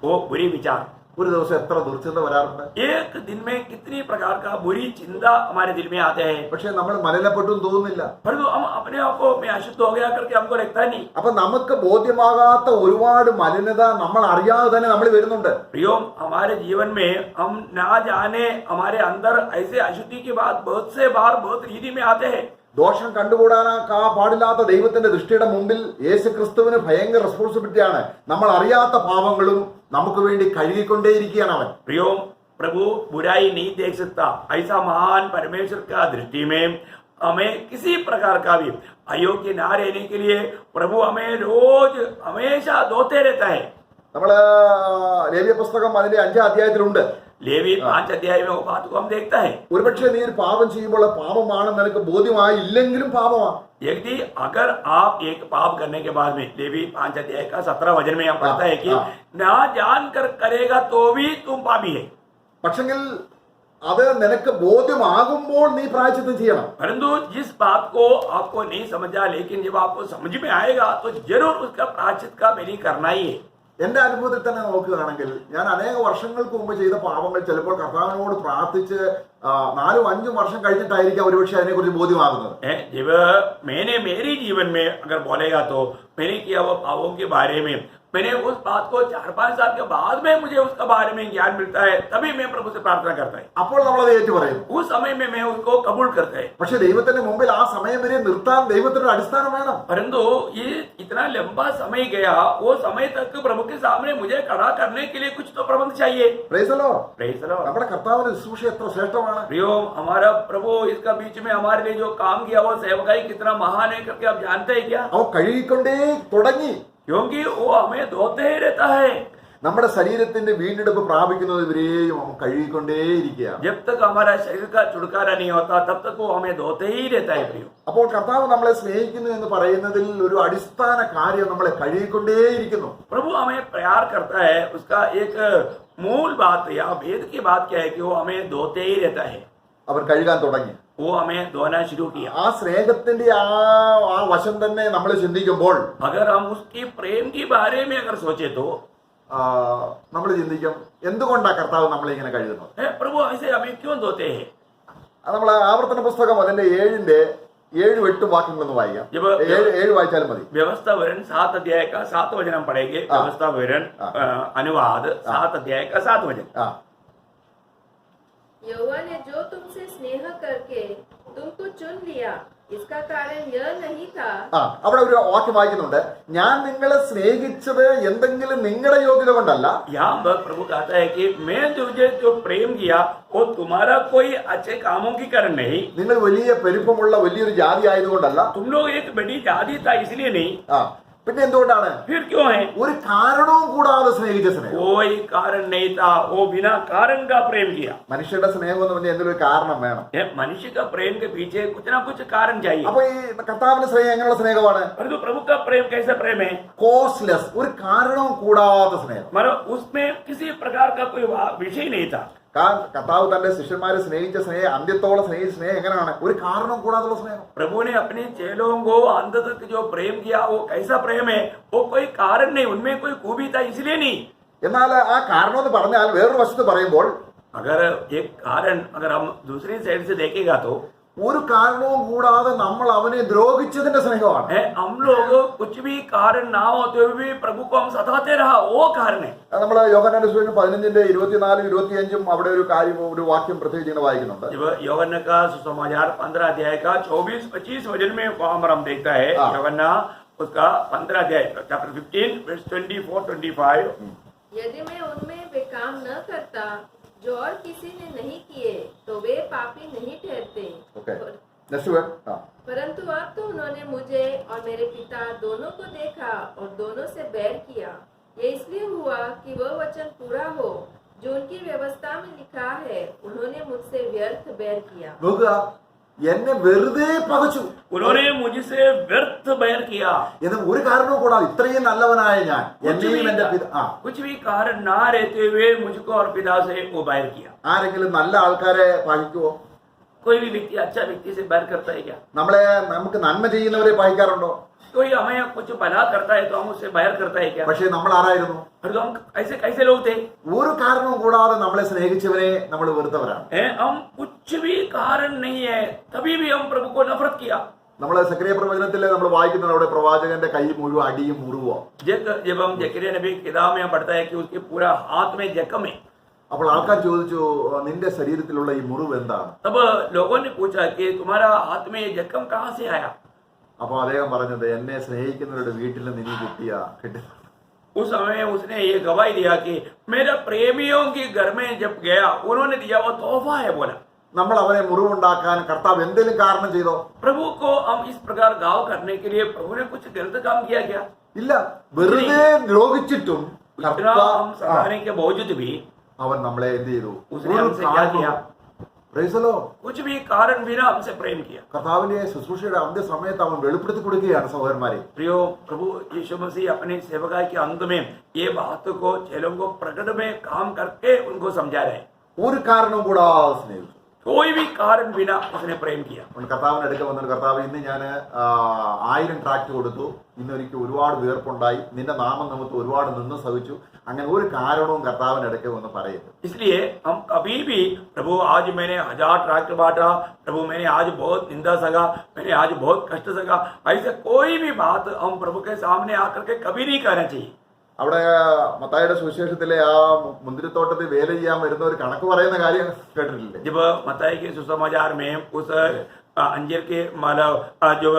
वो बुरी विचार. ഒരു ദിവസം എത്ര ദുർചിന്ത വരാറുണ്ട്? एक दिन में कितनी प्रकार का बुरी चिंता हमारे दिल में आते हैं. പക്ഷെ നമ്മൾ മലിനപ്പെട്ടു തോന്നുന്നില്ല. परंतु हम अपने आप को मैं अशुद्ध हो गया करके हमको लगता नहीं. അപ്പൊ നമുക്ക് ബോധ്യമാകാത്ത ഒരുപാട് മലിനത നമ്മൾ അറിയാതെ തന്നെ നമ്മൾ വരുന്നുണ്ട്. प्रियो हमारे जीवन में हम ना जाने हमारे अंदर ऐसे अशुद्धि की बात बहुत से बार बहुत रीति में आते हैं. ദോഷം കണ്ടുകൂടാനാ പാടില്ലാത്ത ദൈവത്തിന്റെ ദൃഷ്ടിയുടെ മുമ്പിൽ യേശു ക്രിസ്തുവിന് ഭയങ്കര റെസ്പോൺസിബിലിറ്റിയാണ്. നമ്മൾ അറിയാത്ത പാപങ്ങളും നമുക്ക് വേണ്ടി കഴുകിക്കൊണ്ടേയിരിക്കുകയാണ് അവൻ. प्रियो प्रभु बुराई नहीं देख सकता, ऐसा महान परमेश्वर का दृष्टि में हमें किसी प्रकार का भी अयोग्य ना रहने के लिए प्रभु हमें रोज हमेशा धोते रहता है। നമ്മള് ലേവ്യ പുസ്തകം അതിന്റെ 5-ാം അധ്യായത്തിലുണ്ട്. लेवी 5 अध्याय में वो बात को हम देखता है। ഒരുപക്ഷെ നീ ഒരു പാപം ചെയ്യുമ്പോൾ പാപമാണെന്ന് നിനക്ക് ബോധ്യമായില്ലെങ്കിലും പാപമാണ്. यदि अगर आप एक पाप करने के बाद में लेवी 5 अध्याय का 17 वचन में हम पढ़ता है कि ना जानकर करेगा तो भी तुम पापी है। പക്ഷെങ്കിൽ അത് നിനക്ക് ബോധ്യമാകുമ്പോൾ നീ പ്രായശ്ചിത്തം ചെയ്യണം. परंतु जिस बात को आपको नहीं समझा, लेकिन जब आपको समझ में आएगा तो जरूर उसका प्रायश्चित का मेरी करना ही है। എന്റെ അനുഭവത്തിൽ തന്നെ നോക്കുകയാണെങ്കിൽ ഞാൻ അനേക വർഷങ്ങൾക്ക് മുമ്പ് ചെയ്ത പാപങ്ങൾ ചിലപ്പോൾ കർത്താവിനോട് പ്രാർത്ഥിച്ച് 4-5 വർഷം കഴിഞ്ഞിട്ടായിരിക്കാം ഒരുപക്ഷെ അതിനെക്കുറിച്ച് ബോധ്യമാകുന്നത്. जब मैंने मेरी जीवन में अगर बोलेगा तो मैंने किया वो पापों के बारे में मैंने उस बात को 4-5 साल के बाद में मुझे उसका बारे में ज्ञान मिलता है, तभी मैं प्रभु से प्रार्थना करता है। അപ്പോൾ നമ്മളത് ഏറ്റു പറയുന്നു. उस समय में मैं उसको कबूल करता है। പക്ഷെ ദൈവത്തിന്റെ മുമ്പിൽ ആ സമയം വരെ നിർത്താൻ ദൈവത്തിന്റെ അടിസ്ഥാനം വേണം. परंतु ये इतना लंबा समय गया, वो समय तक प्रभु के सामने मुझे खड़ा करने के लिए कुछ तो प्रबंध चाहिए। Price the Lord. Praise the Lord. നമ്മുടെ കർത്താവിന്റെ ശുശ്രൂഷ എത്ര ശ്രേഷ്ഠമാണ്. प्रियो, हमारा प्रभु इसका बीच में हमारे लिए जो काम किया वो सेवकाई कितना महान है करके आप जानते हैं क्या? അവ കഴുകിക്കൊണ്ടേ തുടങ്ങി. क्योंकि वो हमें धोते ही रहता है। നമ്മുടെ ശരീരത്തിന്റെ വീണ്ടെടുപ്പ് പ്രാപിക്കുന്നത് വരെയും അവൻ കഴുകിക്കൊണ്ടേയിരിക്കുകയാണ്. जब तक हमारा शरीर का छुटकारा नहीं होता तब तक वो हमें धोते ही रहता है। प्रियो, അപ്പോൾ കർത്താവ് നമ്മളെ സ്നേഹിക്കുന്നു എന്ന് പറയുന്നതിൽ ഒരു അടിസ്ഥാന കാര്യം നമ്മളെ കഴുകിക്കൊണ്ടേയിരിക്കുന്നു. प्रभु हमें प्यार करता है, उसका एक मूल बात या भेद की बात क्या है कि वो हमें धोते ही रहता है। അവൻ കഴുകാൻ തുടങ്ങി. वो हमें धोना शुरू किया। ആ സ്നേഹത്തിന്റെ ആ വശം തന്നെ നമ്മൾ ചിന്തിക്കുമ്പോൾ अगर हम उसकी प्रेम के बारे में अगर सोचे तो നമ്മൾ ചിന്തിക്കും എന്തുകൊണ്ടാണ് കർത്താവ് നമ്മളെ ഇങ്ങനെ കഴുകുന്നത്. प्रभु ऐसे हमें क्यों धोते हैं? നമ്മൾ ആവർത്തന പുസ്തകം അതിന്റെ 7-8 വാക്യങ്ങളൊന്ന് വായിക്കാം. 7 വായിച്ചാലും മതി. व्यवस्था विवरण 7 अध्याय का 7 वचन हम पढ़ेंगे। व्यवस्था विवरण अनुवाद 7 अध्याय का 7 वचन। यहोवा ने जो तुमसे स्नेह करके तुमको चुन लिया, इसका कारण यह नहीं था। അവിടെ ഒരു വാക്യം വായിക്കുന്നുണ്ട്, ഞാൻ നിങ്ങളെ സ്നേഹിച്ചത് എന്തെങ്കിലും നിങ്ങളുടെ യോഗ്യത കൊണ്ടല്ല. यहाँ पर प्रभु कहता है कि मैं तुझे जो प्रेम किया वो तुम्हारा कोई अच्छे कामों की कारण नहीं, നിങ്ങൾ വലിയ പെരുപ്പമുള്ള വലിയൊരു ജാതി ആയതുകൊണ്ടല്ല. तुम लोग एक बड़ी जाति था इसलिए नहीं। പിന്നെ എന്തുകൊണ്ടാണ്? फिर क्यों है? ഒരു കാരണവും കൂടാതെ സ്നേഹിച്ച സ്നേഹം. कोई कारण नहीं था, वो बिना कारण का प्रेम किया। മനുഷ്യരുടെ സ്നേഹം എന്ന് പറഞ്ഞാൽ എന്തെങ്കിലും ഒരു കാരണം വേണം. मनुष्य का प्रेम के पीछे कुछ ना कुछ कारण चाहिए। അപ്പൊ ഈ കർത്താവിന്റെ സ്നേഹം എങ്ങനെയുള്ള സ്നേഹമാണ്? परंतु प्रभु का प्रेम कैसा प्रेम है? കോസ്റ്റ്ലെസ്, ഒരു കാരണവും കൂടാത്ത സ്നേഹം. मतलब उसमें किसी प्रकार का कोई विषय नहीं था। കർത്താവ് തന്റെ ശിഷ്യന്മാരെ സ്നേഹിച്ച സ്നേഹം, അന്ത്യത്തോളം സ്നേഹിച്ച സ്നേഹം എങ്ങനെയാണ്? ഒരു കാരണവും കൂടാതുള്ള സ്നേഹം. प्रभु ने अपने चेलों को अंत तक जो प्रेम किया वो कैसा प्रेम है? वो कोई कारण नहीं, उनमें कोई खूबी था इसलिए नहीं। എന്നാൽ ആ കാരണം എന്ന് പറഞ്ഞാൽ വേറൊരു വശത്ത് പറയുമ്പോൾ अगर एक कारण अगर हम दूसरी साइड से देखेगा तो ഒരു കാരണവും കൂടാതെ നമ്മൾ അവനെ ദ്രോഹിച്ചതിന്റെ സ്നേഹമാണ്. हम लोग कुछ भी कारण ना होते हुए भी प्रभु को हम सताते रहा, वो कारण है। നമ്മൾ യോഹന്നാന്റെ സുവിശേഷം 15-24-25 അവിടെ ഒരു കാര്യം, ഒരു വാക്യം പ്രത്യേകിച്ച് ഇങ്ങനെ വായിക്കുന്നുണ്ട്. यूहन्ना का सुसमाचार 15 अध्याय का 24-25 वचन में हम देखता है। यूहन्ना उसका 15 अध्याय चैप्टर 15 वर्स 24-25। यदि मैं उनमें वे काम न करता जो और किसी ने नहीं किए तो वे पापी नहीं ठहरते। परंतु अब तो उन्होंने मुझे और मेरे पिता दोनों को देखा और दोनों से बैर किया। ये इसलिए हुआ कि वह वचन पूरा हो जो उनकी व्यवस्था में लिखा है, उन्होंने मुझसे व्यर्थ बैर किया। എന്നെ വെറുതെ പകച്ചു. उन्होंने मुझसे व्यर्थ बैर किया। എന്ന് ഒരു കാരണവും കൂടാതെ ഇത്രയും നല്ലവനായ ഞാൻ എന്നെയും എന്റെ कुछ भी कारण ना रहते हुए मुझको और पिता से वो बैर किया। ആരെങ്കിലും നല്ല ആൾക്കാരെ പഴിക്കുവോ? कोई भी व्यक्ति अच्छा व्यक्ति से बैर करता है क्या? നമുക്ക് നന്മ ചെയ്യുന്നവരെ പഴിക്കാറുണ്ടോ? कोई हमें कुछ भला करता है तो हम उससे बैर करता है क्या? പക്ഷേ നമ്മൾ ആരായിരുന്നു? तो हम कैसे लोग थे? ഒരു കാരണവും കൂടാതെ നമ്മളെ സ്നേഹിച്ചവരെ നമ്മൾ വെറുത്തവരാണ്. हम कुछ भी कारण नहीं है तभी भी हम प्रभु को नफरत किया। നമ്മൾ സക്കറിയ പ്രവചനത്തിൽ നമ്മൾ വായിക്കുന്നത് അവിടെ പ്രവാചകന്റെ കൈ മുഴുവൻ അടിയും മുറിവോ. जब हम जकरिया नबी की किताब में पढ़ता है कि उसके पूरा हाथ में जख्म है। അപ്പോൾ ആൾക്കാർ ചോദിച്ചു, നിന്റെ ശരീരത്തിലുള്ള ഈ മുറിവ് എന്താണ്? तब लोगों ने पूछा कि तुम्हारा हाथ में ये जख्म कहाँ से आया? അപ്പോൾ അദ്ദേഹം പറഞ്ഞത്, എന്നെ സ്നേഹിക്കുന്നവരുടെ വീട്ടിൽ നിന്ന് കിട്ടിയ. उस समय उसने ये गवाही दिया कि मेरा प्रेमियों के घर में जब गया उन्होंने दिया वो तोहफा है बोला. നമ്മൾ അവനെ മുറിവുണ്ടാക്കാൻ കർത്താവ് എന്തെങ്കിലും കാരണം ചെയ്തോ? प्रभु को हम इस प्रकार घाव करने के लिए प्रभु ने कुछ गलत काम किया क्या? ഇല്ല. വെറുതെ ദ്രോഹിച്ചിട്ടും इतना हम सताने के बावजूद भी അവൻ നമ്മളെ എന്ത് ചെയ്തു? उसने हमसे क्या किया? Praise the Lord. कुछ भी कारण बिना हमसे प्रेम किया. കർത്താവിന്റെ ശുശ്രൂഷയുടെ അന്ത്യ സമയത്ത് അവൻ വെളിപ്പെടുത്തി കൊടുക്കുകയാണ് സഹോദരന്മാരെ. प्रियो प्रभु यीशु मसीह अपने सेवकाई के अंत में ये बात को चेलों को प्रकट में काम करके उनको समझा रहे. ഒരു കാരണവും കൂടാതെ സ്നേഹിച്ചു. कोई भी कारण बिना उसने प्रेम किया. കർത്താവിന് അടുക്ക വന്നിട്ട് കർത്താവ് ഇന്ന് ഞാൻ 1000 ട്രാക്ട് കൊടുത്തു, ഇന്ന് എനിക്ക് ഒരുപാട് വീർപ്പുണ്ടായി, നിന്റെ നാമം നമുക്ക് ഒരുപാട് നിന്ന് സഹിച്ചു, അങ്ങനെ ഒരു കാരണവും കർത്താവിന്റെ അടുക്ക വന്ന് പറയരുത്. इसलिए हम कभी भी प्रभु आज मैंने 1000 ट्रैक्ट बांटा, प्रभु मैंने आज बहुत निंदा सगा, मैंने आज बहुत कष्ट सगा, ऐसे कोई भी बात हम प्रभु के सामने आकर के कभी नहीं कहना चाहिए. അവിടെ മത്തായിയുടെ സുവിശേഷത്തിലെ ആ മുന്തിരിത്തോട്ടത്തിൽ വേല ചെയ്യാൻ വരുന്ന ഒരു കണക്ക് പറയുന്ന കാര്യം കേട്ടിട്ടില്ലേ? जब मत्ताई के सुसमाचार में उस अंजीर के मतलब जो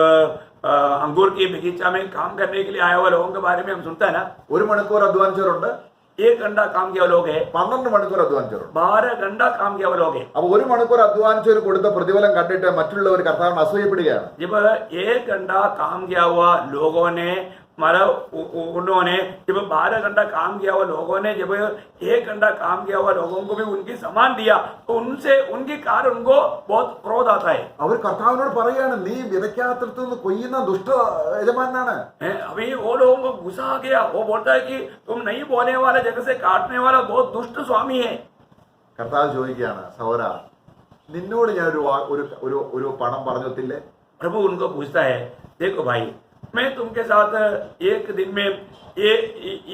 अंगूर की बगीचा में काम करने के लिए आए हुए लोगों के बारे में हम सुनते हैं ना. 1 മണിക്കൂർ അധ്വാനിച്ചവരുണ്ട്, 1 घंटा काम किया लोग है, 12 മണിക്കൂർ അധ്വാനിച്ചവരുണ്ട്. 12 घंटा काम किया हुआ लोग है. അപ്പൊ 1 മണിക്കൂർ അധ്വാനിച്ചവർ കൊടുത്ത പ്രതിഫലം കണ്ടിട്ട് മറ്റുള്ളവർ കർത്താവിനെ അസൂയപ്പെടുകയാണ്. जब 1 घंटा काम किया हुआ लोगों ने मतलब उन्होंने जब 12 घंटा काम किया हुआ लोगों ने जब 1 घंटा काम किया हुआ लोगों को भी उनकी समान दिया तो उनसे उनके कारण उनको बहुत क्रोध आता है. അവർ കർത്താവിനോട് പറയാണ്, നീ വിതയ്ക്കാത്തടത്ത് നിന്ന് കൊയ്യുന്ന ദുഷ്ട യജമാനാണ്. अभी वो लोगों को गुस्सा आ गया, वो बोलता है कि तुम नहीं बोने वाले जगह से काटने वाला बहुत दुष्ट स्वामी है. കർത്താവ് ചോദിക്കുകയാണ്, സഹോദരാ, നിന്നോട് ഞാൻ ഒരു പണം പറഞ്ഞിട്ടില്ലേ? प्रभु उनको पूछता है, देखो भाई, मैं तुमके साथ एक दिन में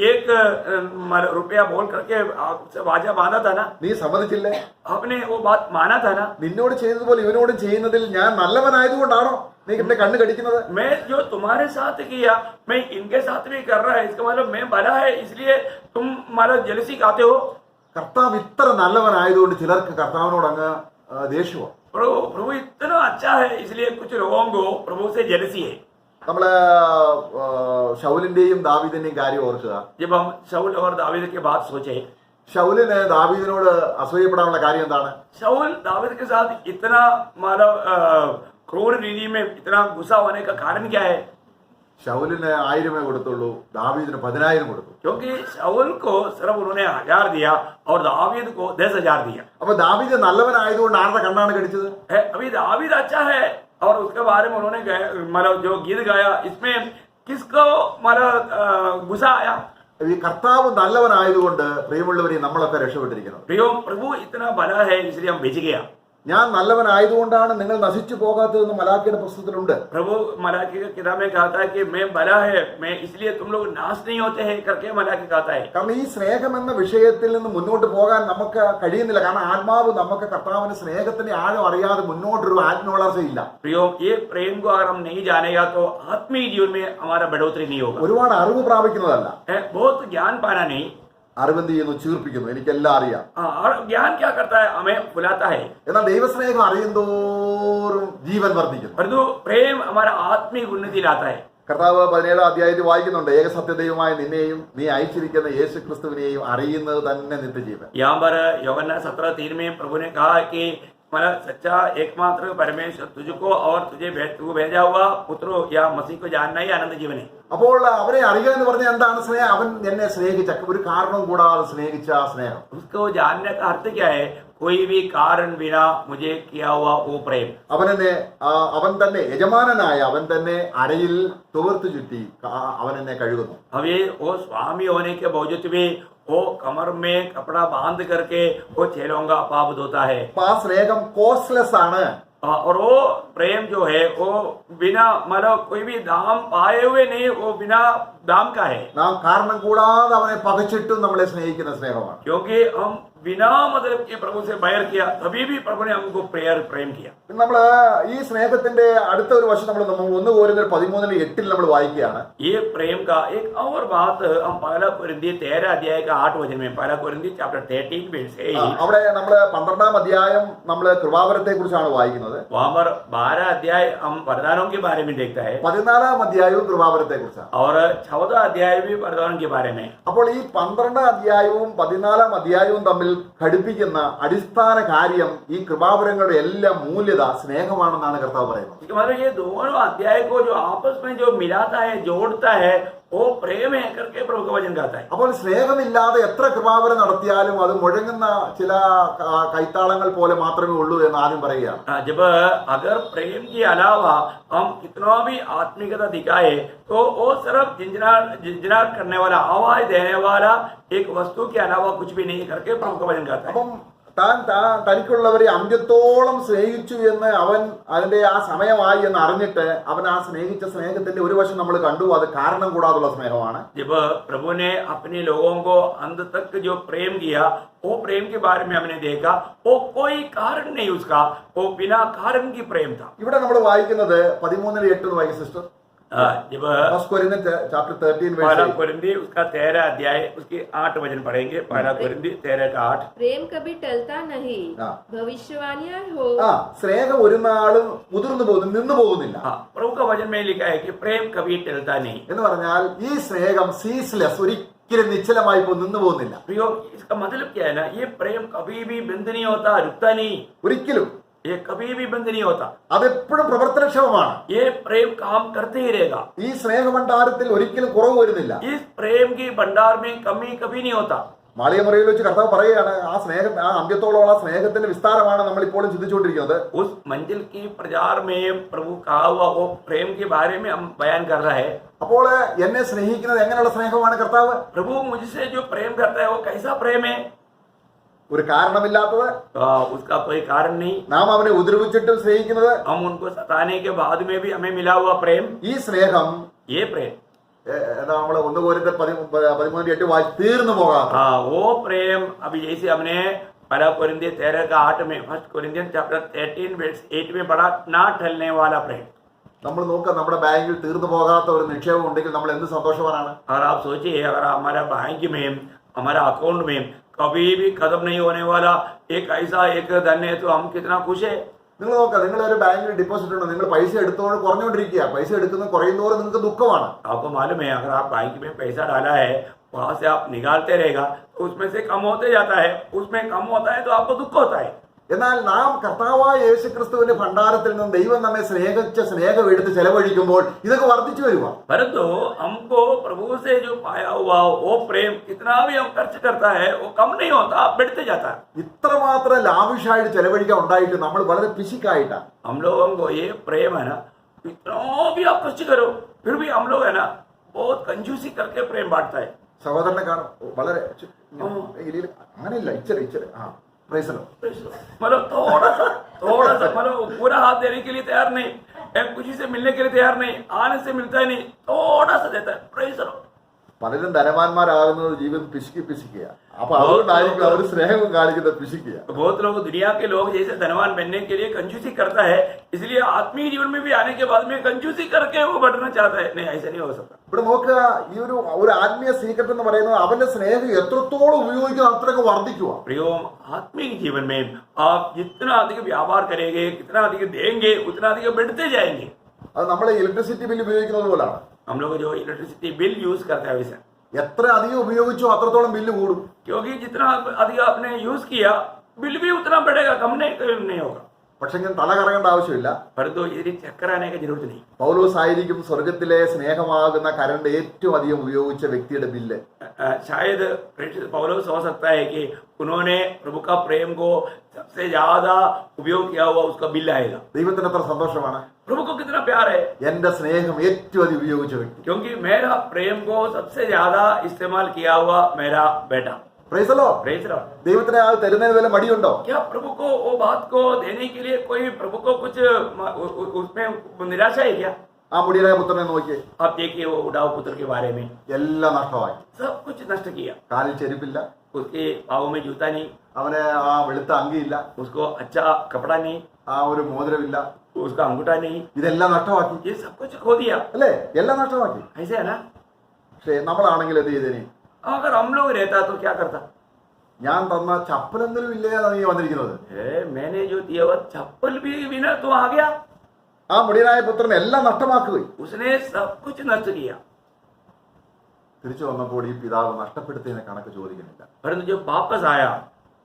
एक रुपया बोल करके आपसे वाजा बांधा था ना, നീ സമ്മതിച്ചില്ലേ? आपने वो बात माना था ना. നിന്നോട് ചെയ്തതുപോലെ ഇവനോടും ചെയ്യുന്നതിൽ ഞാൻ നല്ലവനായതുകൊണ്ടാണോ നീ എന്റെ കണ്ണ് കടിക്കുന്നത്? मैं जो तुम्हारे साथ किया मैं इनके साथ भी कर रहा है, इसका मतलब मैं भला है इसलिए तुम मतलब जेलसी खाते हो. കർത്താവ് ഇത്ര നല്ലവനായതുകൊണ്ട് ചിലർക്ക് കർത്താവിനോട് അങ്ങ് ദേഷ്യമാണ്. प्रभु इतना अच्छा है इसलिए कुछ लोगों को प्रभु से जेलसी है. നമ്മള് ശൗലിന്റെയും ദാവീദിന്റെയും കാര്യം ഓർക്കുക. जब हम शाऊल और दावीद की बात सोचे, ശൗലിന് ദാവീദിനോട് അസൂയപ്പെടാനുള്ള കാര്യം എന്താണ്? शाऊल दावीद के साथ इतना मतलब क्रूर रीति में इतना गुस्सा होने का कारण क्या है? ശൗലിന് 1000 കൊടുത്തുള്ളൂ, ദാവീദിന് 10000 കൊടുത്തു. क्योंकि शाऊल को सिर्फ उन्होंने 1000 दिया और दावीद को 10,000 दिया. അപ്പൊ ദാവീദ് നല്ലവനായതുകൊണ്ട് ആരുടെ കണ്ണാണ് കടിച്ചത്? अभी दावीद अच्छा है और उसके बारे में उन्होंने मतलब जो गीत गाया इसमें किसको मतलब गुस्सा आया? ഈ കർത്താവ് നല്ലവനായതുകൊണ്ട് പ്രിയമുള്ളവരെ നമ്മളൊക്കെ രക്ഷപ്പെട്ടിരിക്കുന്നത്. प्रियो प्रभु इतना भला है इसलिए हम बच गया. ഞാൻ നല്ലവനായതുകൊണ്ടാണ് നിങ്ങൾ നശിച്ചു പോകാത്തതെന്ന് മലാക്കിയുടെ പുസ്തകത്തിലുണ്ട്. प्रभु मलाकी की किताब में कहता है कि मैं भला है, मैं इसलिए तुम लोग नाश नहीं होते हैं करके मलाकी कहता है. കാരണം ഈ സ്നേഹം എന്ന വിഷയത്തിൽ നിന്ന് മുന്നോട്ട് പോകാൻ നമുക്ക് കഴിയുന്നില്ല. കാരണം ആത്മാവ് നമുക്ക് കർത്താവിന്റെ സ്നേഹത്തിന്റെ ആഴം അറിയാതെ മുന്നോട്ടൊരു ആത്മവളർച്ചയില്ല. प्रियो ये प्रेम को अगर हम नहीं जानेगा तो आत्मीय जीवन में हमारा बढ़ोतरी नहीं होगा. ഒരുപാട് അറിവ് പ്രാപിക്കുന്നതല്ല, बहुत ज्ञान पाना नहीं. അറിവെന്ത് ചെയ്യുന്നു? ചീർപ്പിക്കുന്നു. എനിക്കെല്ലാം അറിയാം. और ज्ञान क्या करता है? हमें फुलाता है. എന്നാൽ ദൈവസ്നേഹം അറിയുന്തോറും ജീവൻ വർദ്ധിക്കുന്നു. परंतु प्रेम हमारा आत्मिक उन्नति लाता है. കർത്താവ് 17 അധ്യായത്തിൽ വായിക്കുന്നുണ്ട്, ഏകസത്യദൈവമായ നിന്നെയും നീ അയച്ചിരിക്കുന്ന യേശു ക്രിസ്തുവിനെയും അറിയുന്നത് തന്നെ നിത്യജീവൻ. यहाँ पर യോഹന്നാൻ 17:3 में प्रभु ने कहा कि मतलब सच्चा एकमात्र परमेश्वर तुझको और तुझे तू भेजा हुआ पुत्रो या मसीह को जानना ही आनंद जीवन है. അപ്പോൾ അവരെ അറിയുക എന്ന് പറഞ്ഞാൽ എന്താണ് സ്നേഹം? അവൻ എന്നെ സ്നേഹിച്ച, ഒരു കാരണവും കൂടാതെ സ്നേഹിച്ച സ്നേഹം. उसको जानने का अर्थ क्या है? कोई भी कारण बिना मुझे किया हुआ वो प्रेम. അവൻ തന്നെ യജമാനനായ അവൻ തന്നെ അരയിൽ തുവർത്തു ചുറ്റി അവൻ എന്നെ കഴുകുന്നു. अभी वो स्वामी होने के बावजूद भी वो कमर में कपड़ा बांध करके वो चेलों का पाप धोता है. അപ്പൊ ആ സ്നേഹം കോസ്റ്റ്ലെസ് ആണ്. और वो प्रेम जो है वो बिना मतलब कोई भी दाम पाए हुए नहीं, वो बिना दाम का है. നാം കാരണം കൂടാതെ അവനെ പകച്ചിട്ടും നമ്മളെ സ്നേഹിക്കുന്ന സ്നേഹമാണ്. क्योंकि हम बिना मतलब के प्रभु से बैर किया तभी भी प्रभु ने हमको प्रेम किया. നമ്മള് ഈ സ്നേഹത്തിന്റെ അടുത്ത ഒരു വശം നമ്മൾ 1 കൊരിന്ത്യർ 13:8 നമ്മൾ വായിക്കുകയാണ്. ये प्रेम का एक और बात हम पहला कोरिन्थी 13 अध्याय का 8 वचन में, पहला कोरिन्थी चैप्टर 13 में से അവിടെ നമ്മള് 12-ാം അധ്യായം നമ്മള് കൃപാവരത്തെ കുറിച്ചാണ് വായിക്കുന്നത്. वहां पर 12 अध्याय हम वरदानों के बारे में देखता है 14-ാം അധ്യായവും കൃപാവരത്തെ കുറിച്ചാണ്. और 14 अध्याय भी वरदानों के बारे में. അപ്പോൾ ഈ 12-ാം അധ്യായവും 14-ാം അധ്യായവും തമ്മിൽ നമ്മളിൽ ഘടിപ്പിക്കുന്ന അടിസ്ഥാന കാര്യം ഈ കൃപാവരങ്ങളുടെ എല്ലാം മൂല്യത സ്നേഹമാണെന്നാണ് കർത്താവ് പറയുന്നത്. इसका मतलब ये दोनों अध्याय को जो आपस में जो मिलाता है, जोड़ता है, वो प्रेम है करके प्रभु का वचन गाता है. അപ്പോൾ സ്നേഹമില്ലാതെ എത്ര കൃപാവരം നടത്തിയാലും അത് മുഴങ്ങുന്ന ചില കൈത്താളങ്ങൾ പോലെ മാത്രമേ ഉള്ളൂ എന്ന് ആദ്യം പറയുകയാണ്. जब अगर प्रेम के अलावा हम कितना भी आत्मिकता दिखाए तो वो सिर्फ झिंझनाट करने वाला, आवाज देने वाला एक वस्तु के अलावा कुछ भी नहीं करके प्रभु का वचन गाता है. അപ്പം തനിക്കുള്ളവരെ അന്ത്യത്തോളം സ്നേഹിച്ചു എന്ന് അവൻ അതിന്റെ ആ സമയമായി എന്ന് അറിഞ്ഞിട്ട് അവൻ ആ സ്നേഹിച്ച സ്നേഹത്തിന്റെ ഒരു വശം നമ്മൾ കണ്ടു, അത് കാരണം കൂടാതുള്ള സ്നേഹമാണ്. जब प्रभु ने अपने लोगों को अंत तक जो प्रेम किया, वो प्रेम के बारे में हमने देखा, वो कोई कारण नहीं उसका, वो बिना कारण की प्रेम था. ഇവിടെ നമ്മൾ വായിക്കുന്നത് 13:8 വായിക്കും സിസ്റ്റർ. जब चैप्टर 13 पहला कोरिन्थी उसका 13 अध्याय उसके 8 वचन पढ़ेंगे. पहला कोरिन्थी 13:8. प्रेम कभी टलता नहीं, भविष्यवाणियां हो. സ്നേഹം ഒരു നാളും മുതിർന്നു പോകുന്നു, നിന്നു പോകുന്നില്ല. प्रभु का वचन में लिखा है कि प्रेम कभी टलता नहीं. എന്ന് പറഞ്ഞാൽ ഈ സ്നേഹം സീസ്ലെസ്, ഒരിക്കലും നിശ്ചലമായി നിന്നു പോകുന്നില്ല. इसका मतलब क्या है ना, ये प्रेम कभी भी बंद नहीं होता, रुकता नहीं. ഒരിക്കലും ये कभी भी बंद नहीं होता. അതെപ്പോഴും പ്രവർത്തനക്ഷമമാണ്. ये प्रेम काम करते ही रहेगा. ഈ സ്നേഹഭണ്ഡാരത്തിൽ ഒരിക്കലും കുറവ് വരുന്നില്ല. इस प्रेम की भंडार में कमी कभी नहीं होता. മാളിയമറയിൽ വെച്ച് കർത്താവ് പറയുകയാണ്, ആ സ്നേഹം, ആ അന്ത്യത്തോളമുള്ള സ്നേഹത്തിന്റെ വിസ്താരമാണ് നമ്മൾ ഇപ്പോഴും ചിന്തിച്ചുകൊണ്ടിരിക്കുന്നത്. उस मंजिल की प्रचार में प्रभु कहा हुआ वो प्रेम के बारे में हम बयान कर रहा है. അപ്പോൾ എന്നെ സ്നേഹിക്കുന്നത് എങ്ങനെയുള്ള സ്നേഹമാണ് കർത്താവ്? प्रभु मुझसे जो प्रेम करता है वो कैसा प्रेम है? ഒരു കാരണമില്ലാത്തത്, उसका कोई कारण नहीं. നാം അവനെ ഉപദ്രവിച്ചിട്ടും സ്നേഹിക്കുന്നത്, हम उनको सताने के बाद में भी हमें मिला हुआ प्रेम. ഈ സ്നേഹം ये प्रेम, നമ്മൾ 1 Korinത്യർ 13:8 വായിച്ച് തീർന്നു പോകാത്ത, वो प्रेम अभी जैसे हमने पहला कोरिन्थियन 13:8 में, फर्स्ट कोरिन्थियन चैप्टर 13:8 में पढ़ा, ना टलने वाला प्रेम. നമ്മൾ നോക്കുക, നമ്മുടെ ബാങ്കിൽ തീർന്നു പോകാത്ത ഒരു നിക്ഷേപം ഉണ്ടെങ്കിൽ നമ്മൾ എന്ത് സന്തോഷവാനാണ്. अगर आप सोचिए, अगर हमारा बैंक में, हमारा अकाउंट में कभी भी खत्म नहीं होने वाला एक ऐसा एक धन है तो हम कितना खुश है. നിങ്ങൾ നോക്കുക, നിങ്ങൾ ഒരു ബാങ്കിൽ ഡിപ്പോസിറ്റ് ഉണ്ട്, നിങ്ങൾ പൈസ എടുത്തുകൊണ്ട് കുറഞ്ഞുകൊണ്ടിരിക്കുക, പൈസ എടുക്കുന്നത് കുറയുന്നതോടെ നിങ്ങൾക്ക് ദുഃഖമാണ്. आपको मालूम है, अगर आप बैंक में पैसा डाला है, वहां से आप निकालते रहेगा तो उसमें से कम होते जाता है, उसमें कम होता है तो आपको दुख होता है. എന്നാൽ നാം കർത്താവായ യേശുക്രിസ്തുവിന്റെ ഭണ്ഡാരത്തിൽ നിന്ന് ദൈവം നമ്മെ സ്നേഹിച്ച സ്നേഹം എടുത്ത് ചെലവഴിക്കുമ്പോൾ ഇതൊക്കെ വർദ്ധിച്ചു വരുക. परंतु हमको प्रभु से जो पाया हुआ वो प्रेम कितना भी हम खर्च करता है वो कम नहीं होता, बढ़ते जाता है. ഇത്രമാത്രം ലാവിഷായിട്ട് ചെലവഴിക്കാൻ ഉണ്ടായിട്ട് നമ്മൾ വളരെ പിശുക്കായിട്ടാണ്. हम लोगों को ये प्रेम है ना, इतना भी आप खर्च करो फिर भी हम लोग है ना बहुत कंजूसी करके प्रेम बांटता है. സഹോദരനെ കാണും, വളരെ അങ്ങനെയില്ല, ഇച്ചിരി പ്രൈസലോ, मतलब थोड़ा सा मतलब पूरा हाथ देने के लिए तैयार नहीं, खुशी से मिलने के लिए तैयार नहीं, आने से मिलता ही नहीं, थोड़ा सा देता है. प्रेज लो. പലരും ധനവാന്മാരാകുന്നത് ജീവിതം പിശുക്കുക. അപ്പൊ അതുകൊണ്ടായിരിക്കും അവർ സ്നേഹം കാണിക്കുന്നത് പിശുക്കുക. बहुत लोग, दुनिया के लोग जैसे धनवान बनने के लिए कंजूसी करता है, इसलिए आत्मीय जीवन में भी आने के बाद में कंजूसी करके वो बढ़ना चाहता है. नहीं, ऐसा नहीं हो सकता. ഇവിടെ നോക്കുക, ഈ ഒരു ആത്മീയ സീക്രട്ട് എന്ന് പറയുന്നത് അവന്റെ സ്നേഹം എത്രത്തോളം ഉപയോഗിക്കുക അത്രയൊക്കെ വർദ്ധിക്കുക. प्रियो, आत्मिक जीवन में आप जितना अधिक व्यापार करेंगे, कितना अधिक देंगे, उतना अधिक बढ़ते जाएंगे. അത് നമ്മൾ ഇലക്ട്രിസിറ്റി ബിൽ ഉപയോഗിക്കുന്നത് പോലാണ്. हम लोग जो इलेक्ट्रिसिटी बिल यूज करते हैं वैसे, എത്ര അധികം ഉപയോഗിച്ചോ അത്രത്തോളം ബില്ല് കൂടും. क्योंकि जितना अधिक आपने यूज किया बिल भी उतना बढ़ेगा, कम नहीं होगा. പക്ഷെ ഇങ്ങനെ തല കറങ്ങേണ്ട ആവശ്യമില്ല. परंतु यदि चक्कर आने की जरूरत नहीं. പൗലോസ് ആയിരിക്കും സ്വർഗത്തിലെ സ്നേഹമാകുന്ന കരണ്ട് ഏറ്റവും അധികം ഉപയോഗിച്ച വ്യക്തിയുടെ ബില്ല്. शायद पौलुस हो सकता है कि उन्होंने प्रभु का प्रेम को सबसे ज्यादा उपयोग किया हुआ उसका बिल आएगा. ദൈവത്തിന് എത്ര സന്തോഷമാണ്, प्रभु को कितना प्यार है, എന്റെ സ്നേഹം ഏറ്റവും അധികം ഉപയോഗിച്ച വ്യക്തി. क्योंकि मेरा प्रेम को सबसे ज्यादा इस्तेमाल किया हुआ मेरा बेटा. Price the Lord. Praise Lord. ദൈവത്തിന് അത് തരുന്നതിന് വല്ല മടിയുണ്ടോ? क्या प्रभु को वो बात को देने के लिए कोई प्रभु को कुछ उसमें निराशा है क्या? ആ മുടിയനായ പുത്രനെ നോക്കിയേ, आप देखिए वो उड़ाव पुत्र के बारे में, എല്ലാം നഷ്ടമായി. सब कुछ नष्ट किया. കാലിൽ ചെരുപ്പില്ല, उसके पाँव में जूता नहीं, അവന് ആ വെളുത്ത അങ്കിയില്ല, उसको अच्छा कपड़ा नहीं, ആ ഒരു മോതിരമില്ല, उसका अंगूठा नहीं, ഇതെല്ലാം നഷ്ടമാക്കി. ये सब कुछ खो दिया. അല്ലേ? എല്ലാം നഷ്ടമാക്കി. ऐसे है ना. പക്ഷേ നമ്മളാണെങ്കിൽ എന്ത് ചെയ്തേനെ? अगर हम लोग रहता तो क्या करता? ഞാൻ തന്ന ചപ്പലെങ്കിലും ഇല്ലേ നീ വന്നിരിക്കുന്നത്? मैंने जो दिया हुआ चप्पल भी बिना तो आ गया. ആ മുടിയനായ പുത്രൻ എല്ലാം നഷ്ടമാക്കുകയും उसने सब कुछ नष्ट किया. തിരിച്ചു വന്നപ്പോൾ ഈ പിതാവ് നഷ്ടപ്പെടുത്തിയതിനെ കണക്ക് ചോദിക്കുന്നില്ല. परंतु जब वापस आया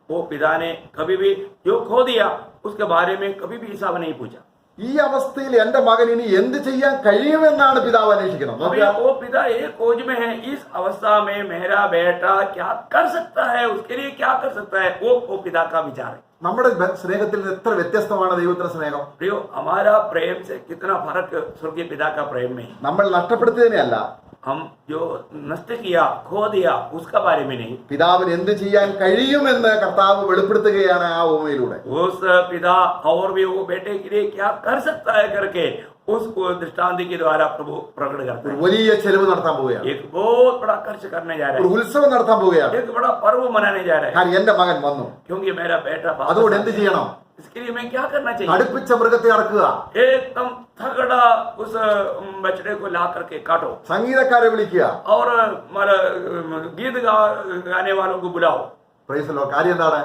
वो पिता ने कभी भी जो खो दिया उसके बारे में कभी भी हिसाब नहीं पूछा। ഈ അവസ്ഥയിൽ എന്റെ മകൻ ഇനി എന്ത് ചെയ്യാൻ കഴിയുമെന്നാണ് പിതാവ് അന്വേഷിക്കുന്നത്. अभी നോക്കുക, वो पिता एक खोज में है, इस अवस्था में मेरा बेटा क्या कर सकता है, उसके लिए क्या कर सकता है, वो पिता का विचार है। നമ്മുടെ സ്നേഹത്തിൽ നിന്ന് എത്ര വ്യത്യസ്തമാണ് ദൈവത്തിന്റെ സ്നേഹം. प्रियो, हमारा प्रेम से कितना फर्क स्वर्गीय पिता का प्रेम में। നമ്മൾ നഷ്ടപ്പെടുത്തിയതിനെയല്ല, हम जो नष्ट किया, खो दिया, उसका बारे में नहीं। പിതാവിന് എന്ത് ചെയ്യാൻ കഴിയുമെന്ന് കർത്താവ് വെളിപ്പെടുത്തുകയാണ് ആ ഉപമയിലൂടെ. उस पिता और भी वो बेटे के लिए क्या कर सकता है करके उसको दृष्टांत के द्वारा प्रभु प्रकट करता ഒരു है। വലിയ ചെലവ് നടത്താൻ പോവുകയാണ്, एक बहुत बड़ा खर्च करने जा रहा ഒരു है, ഉത്സവം നടത്താൻ പോവുകയാണ്. एक बड़ा पर्व मनाने जा रहा है, കാരണം എന്റെ മകൻ വന്നു. क्योंकि मेरा बेटा वापस അതുകൊണ്ട് आ എന്ത് गया। ചെയ്യണം? इसके लिए मैं क्या करना चाहिए? അടുപ്പിച്ച മൃഗത്തെ അറക്കുക, एकदम तगड़ा उस बछड़े को ला करके काटो സംഗീതക്കാരെ വിളിക്കുക. और गीत गाने वालों को बुलाओ। Price the Lord. കാര്യം എന്താണ്?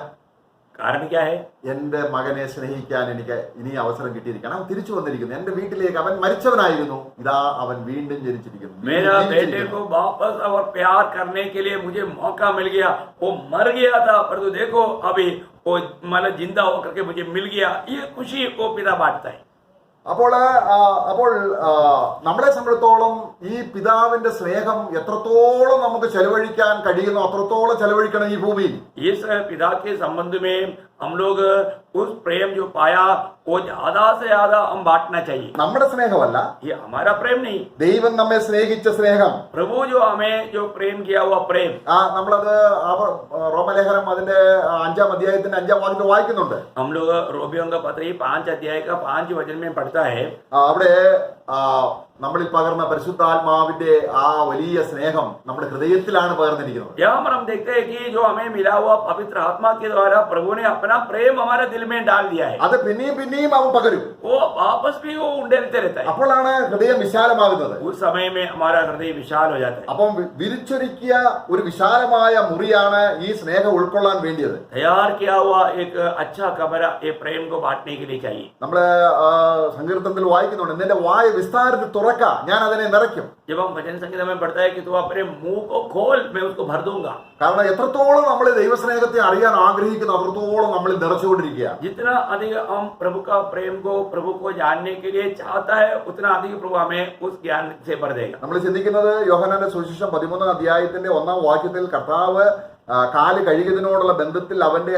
कारण क्या है? എന്റെ മകനെ സ്നേഹിക്കാൻ എനിക്ക് ഇനി അവസരം കിട്ടിയിരിക്കണം. അവൻ തിരിച്ചു വന്നിരിക്കുന്നു എന്റെ വീട്ടിലേക്ക്. അവൻ മരിച്ചവനായിരുന്നു, ഇതാ അവൻ വീണ്ടും ജനിച്ചിരിക്കുന്നു. मेरा बेटे को वापस और प्यार करने के लिए मुझे मौका मिल गया। वो मर गया था पर तो देखो अभी वो मतलब जिंदा होकर के मुझे मिल गया। ये खुशी वो पिता बांटता है। അപ്പോൾ നമ്മളെ സംബന്ധിച്ചിടത്തോളം ഈ പിതാവിന്റെ സ്നേഹം എത്രത്തോളം നമുക്ക് ചെലവഴിക്കാൻ കഴിയുന്നു അത്രത്തോളം ചെലവഴിക്കണം ഈ ഭൂമിയിൽ. इस पिता के संबंध में हम लोग उस प्रेम जो पाया वो ज्यादा से ज्यादा हम बांटना चाहिए। നമ്മുടെ സ്നേഹമല്ല, ये हमारा प्रेम नहीं, ദൈവം നമ്മെ സ്നേഹിച്ച സ്നേഹം. प्रभु जो हमें जो प्रेम किया हुआ प्रेम। നമ്മളത് റോമലേഖനം അതിന്റെ 5-ാം അധ്യായത്തിന്റെ 5-ാം വാക്യത്തിൽ വായിക്കുന്നുണ്ട്. हम लोग रोमियों का पत्री 5 अध्याय का 5 वचन में पढ़ता है। അവിടെ നമ്മളിൽ പകർന്ന പരിശുദ്ധാത്മാവിന്റെ ആ വലിയ സ്നേഹം നമ്മുടെ ഹൃദയത്തിലാണ് പകർന്നിരിക്കുന്നത്. यहाँ पर हम देखते हैं कि जो हमें मिला हुआ पवित्र आत्मा के द्वारा प्रभु ने अपना प्रेम हमारे दिल में डाल दिया है। അത് പിന്നെയും പിന്നെയും അവൻ പകരും. वो वापस भी वो उंडेलते रहता है। അപ്പോഴാണ് ഹൃദയം വിശാലമാകുന്നത്. उस समय में हमारा हृदय विशाल हो जाता है। അപ്പം വിരിച്ചൊരുക്കിയ ഒരു വിശാലമായ മുറിയാണ് ഈ സ്നേഹം ഉൾക്കൊള്ളാൻ വേണ്ടിയത്. तैयार किया हुआ एक अच्छा कमरा ये प्रेम को बांटने के लिए चाहिए। നമ്മള് സങ്കീർത്തനത്തിൽ വായിക്കുന്നുണ്ട്, നിന്റെ വായ വിസ്താരത്തിൽ തുറക്ക, ഞാൻ അതിനെ നിറയ്ക്കും. जब हम भजन संगीत में पढ़ता है कि तू अपने मुंह को खोल, मैं उसको भर दूंगा। കാരണം എത്രത്തോളം നമ്മൾ ദൈവസ്നേഹത്തെ അറിയാൻ ആഗ്രഹിക്കുന്നു അത്രത്തോളം നമ്മൾ നിറച്ചുകൊണ്ടിരിക്കുക. जितना अधिक हम प्रभु का प्रेम को प्रभु को जानने के लिए चाहता है उतना अधिक प्रभु हमें उस ज्ञान से भर देगा। നമ്മൾ ചിന്തിക്കുന്നത് യോഹന്നാന്റെ സുവിശേഷം 13-ാം അധ്യായത്തിന്റെ 1-ാം വാക്യത്തിൽ കർത്താവ് കാല് കഴുകിയതിനോടുള്ള ബന്ധത്തിൽ അവന്റെ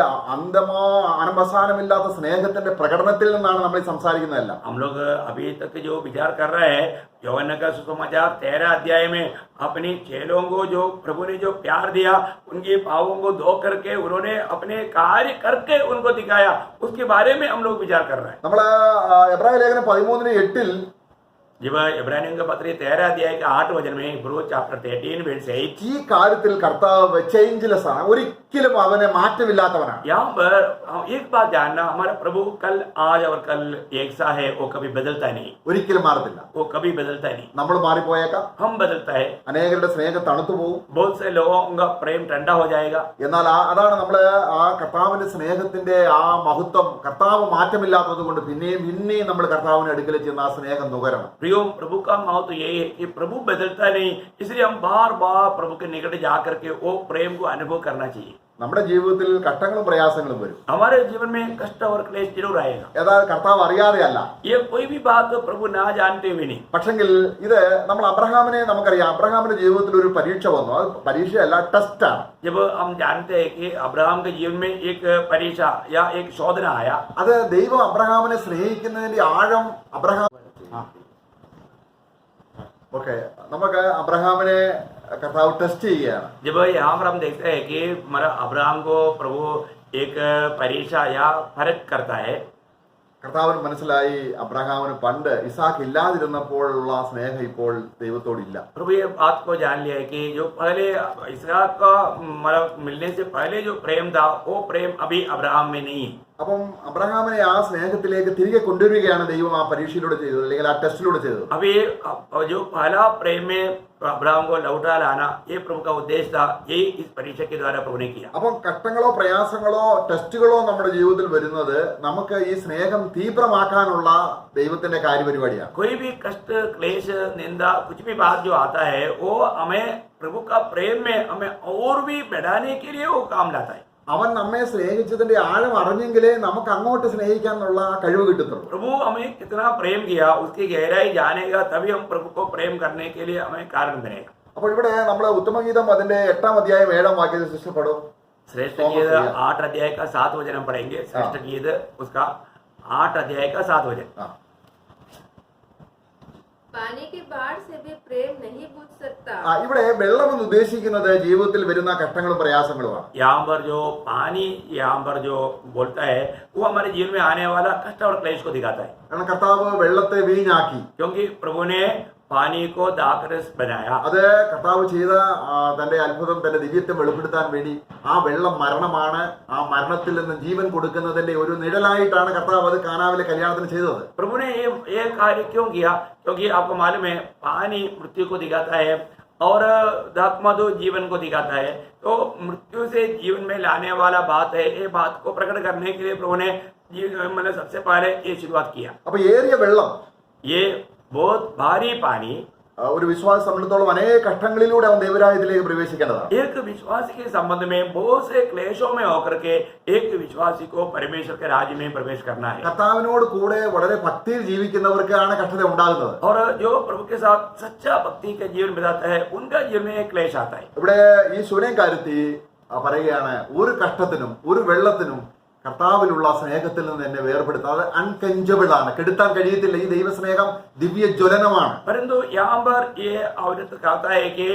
അനവസാനമില്ലാത്ത സ്നേഹത്തിന്റെ പ്രകടനത്തിൽ നിന്നാണ് നമ്മൾ സംസാരിക്കുന്നതല്ല. हम लोग अभी तक जो विचार कर रहे हैं यूहन्ना का सुसमाचार 13 अध्याय में अपनी चेलों को जो प्रभु ने जो प्यार दिया उनके पापों को धो करके उन्होंने अपने कार्य करके उनको दिखाया, उसके बारे में हम लोग विचार कर रहे हैं। നമ്മൾ എബ്രായ ലേഖനം 13:8 जब इब्रानियों का पत्र 13 अध्याय का 8 वचन में हिब्रू चैप्टर 13 verse 8 ഈ കാര്യത്തിൽ കർത്താവ് ചേഞ്ച്ലെസ് ആണ്, ഒരിക്കലും അവനെ മാറ്റമില്ലാത്തവനാണ്. यहाँ पर हम एक बात जानना, हमारा प्रभु कल आज और कल एक सा है, वो कभी बदलता नहीं, ഒരിക്കലും മാറത്തില്ല. वो कभी बदलता नहीं। നമ്മൾ മാറിപ്പോയേക്കാം, हम बदलता है, അനേകരുടെ സ്നേഹം തണുത്തു പോകും. बहुत से लोगों का प्रेम ठंडा हो जाएगा। എന്നാൽ അതാണ് നമ്മള് ആ കർത്താവിന്റെ സ്നേഹത്തിന്റെ ആ മഹത്വം. കർത്താവ് മാറ്റമില്ലാത്തത് കൊണ്ട് പിന്നെയും പിന്നെയും നമ്മൾ കർത്താവിന്റെ അടുക്കൽ ചെന്ന് ആ സ്നേഹം നുകരണം. प्रभु का महत्व यही है कि प्रभु बदलता नहीं, इसलिए हम बार बार प्रभु के निकट जाकर के वो प्रेम को अनुभव करना चाहिए। നമ്മുടെ ജീവിതത്തിൽ കഷ്ടങ്ങളും പ്രയാസങ്ങളും വരും. हमारे जीवन में कष्ट और क्लेश जरूर आएगा, ഏതായാലും കർത്താവ് അറിയാതെയല്ല. ये कोई भी बात प्रभु ना जानते हुए नहीं। പക്ഷെങ്കിൽ ഇത് നമ്മൾ അബ്രഹാമിനെ നമുക്കറിയാം. അബ്രഹാമിന്റെ ജീവിതത്തിൽ ഒരു പരീക്ഷ വന്നു. അത് പരീക്ഷയല്ല, ടെസ്റ്റാണ്. जब हम जानते हैं कि अब्राहम के जीवन में एक परीक्षा या एक शोधना आया, അത് ദൈവം അബ്രഹാമിനെ സ്നേഹിക്കുന്നതിന്റെ ആഴം ഓക്കെ നമുക്ക് അബ്രഹാമിനെ കർത്താവ് ടെസ്റ്റ് ചെയ്യുകയാണ്. जब यहाँ पर हम देखते हैं कि हमारा अब्राहम को प्रभु एक परीक्षा या फर्क करता है। കർത്താവിന് മനസ്സിലായി അബ്രഹാമിന് പണ്ട് ഇസാക്ക് ഇല്ലാതിരുന്നപ്പോഴുള്ള സ്നേഹം ഇപ്പോൾ ദൈവത്തോടില്ല. प्रभु ये बात को जान लिया है कि जो पहले इसहाक का मतलब मिलने से पहले जो प्रेम था वो प्रेम अभी अब्राहम में नहीं है। അപ്പം അബ്രഹാമിനെ ആ സ്നേഹത്തിലേക്ക് തിരികെ കൊണ്ടുവരികയാണ് ദൈവം ആ പരീക്ഷയിലൂടെ ചെയ്തത്, അല്ലെങ്കിൽ ആ ടെസ്റ്റിലൂടെ ചെയ്തത്. अभी जो पहला प्रेम में अब्राहम को लौटा लाना ये प्रभु का उद्देश्य था, यही इस परीक्षा के द्वारा प्रभु ने किया। അപ്പം കഷ്ടങ്ങളോ പ്രയാസങ്ങളോ ടെസ്റ്റുകളോ നമ്മുടെ ജീവിതത്തിൽ വരുന്നത് നമുക്ക് ഈ സ്നേഹം തീവ്രമാക്കാനുള്ള ദൈവത്തിന്റെ കാര്യപരിപാടിയാണ്. कोई भी कष्ट क्लेश निंदा कुछ भी बात जो आता है वो हमें प्रभु का प्रेम में हमें और भी बढ़ाने के लिए वो काम लाता है। അവൻ നമ്മെ സ്നേഹിച്ചതിന്റെ ആഴം അറിഞ്ഞെങ്കിലേ നമുക്ക് അങ്ങോട്ട് സ്നേഹിക്കാനുള്ള ആ കഴിവ് കിട്ടുന്നുള്ളൂ. प्रभु हमें कितना प्रेम किया उसकी गहराई जानेगा तभी हम प्रभु को प्रेम करने के लिए हमें कारण बनेगा. അപ്പോൾ ഇവിടെ നമ്മൾ ഉത്തമഗീതം അതിന്റെ 8-ാം അധ്യായം 7-ാം വാക്യത്തിൽ ശിഷ്ടപ്പെടും. श्रेष्ठ गीत 8 अध्याय का 7 वचन हम पढ़ेंगे. श्रेष्ठ गीत उसका 8 अध्याय का 7 वचन. पानी की बाढ़ से भी प्रेम नहीं बुझ सकता. ഇവിടെ വെള്ളം എന്ന് ഉദ്ദേശിക്കുന്നത് ജീവിതത്തിൽ വരുന്ന കഷ്ടങ്ങളും പ്രയാസങ്ങളുമാണ്. यहाँ पर जो पानी यहाँ पर जो बोलता है वो हमारे जीवन में आने वाला कष्ट और क्लेश को दिखाता है. കാരണം കർത്താവ് വെള്ളത്തെ വീഞ്ഞാക്കി. क्योंकि प्रभु ने पानी को दाखरस बनाया. അത് കർത്താവ് ചെയ്ത തന്റെ അത്ഭുതം, തന്റെ ദിവ്യത്വം വെളിപ്പെടുത്താൻ വേണ്ടി ആ വെള്ളം മരണമാണ്. ആ മരണത്തിൽ നിന്ന് ജീവൻ കൊടുക്കുന്നതിന്റെ ഒരു നിഴലായിട്ടാണ് കർത്താവ് അത് കാനാവിലെ കല്യാണത്തിന് ചെയ്തത്. प्रभु ने ये कार्य क्यों किया? क्योंकि आपको मालूम है पानी मृत्यु को दिखाता है और दाखमधु जीवन को दिखाता है. तो मृत्यु से जीवन में लाने वाला बात है. ये बात को प्रकट करने के लिए प्रभु ने मैंने सबसे पहले ये शुरुआत किया. അപ്പൊ ഏറിയ വെള്ളം, ये बहुत भारी पानी ഒരു വിശ്വാസം സംബന്ധിച്ചിടത്തോളം അനേക കഷ്ടങ്ങളിലൂടെ അവൻ ദൈവരാജ്യത്തിലേക്ക് പ്രവേശിക്കേണ്ടതാണ്. एक विश्वासी के संबंध में बहुत से क्लेशों में होकर के एक विश्वासी को परमेश्वर के राज्य में प्रवेश करना है. കർത്താവിനോട് കൂടെ വളരെ ഭക്തിയിൽ ജീവിക്കുന്നവർക്കാണ് കഷ്ടത ഉണ്ടാകുന്നത്. और जो प्रभु के साथ सच्चा भक्ति का जीवन बिताता है उनका जीवन में एक क्लेश आता है. ഇവിടെ ഈ ശൂന്യക്കാരത്തി പറയുകയാണ്, ഒരു കഷ്ടത്തിനും ഒരു വെള്ളത്തിനും കർത്താവിലുള്ള സ്നേഹത്തിൽ നിന്ന് എന്നെ വേർപെടുത്താം. അത് അൺകഞ്ചബിൾ ആണ്, കെടുത്താൻ കഴിയത്തില്ല. ഈ ദൈവസ്നേഹം ദിവ്യ ജ്വലനമാണ്. परंतु यहाँ पर ये औरत कहता है कि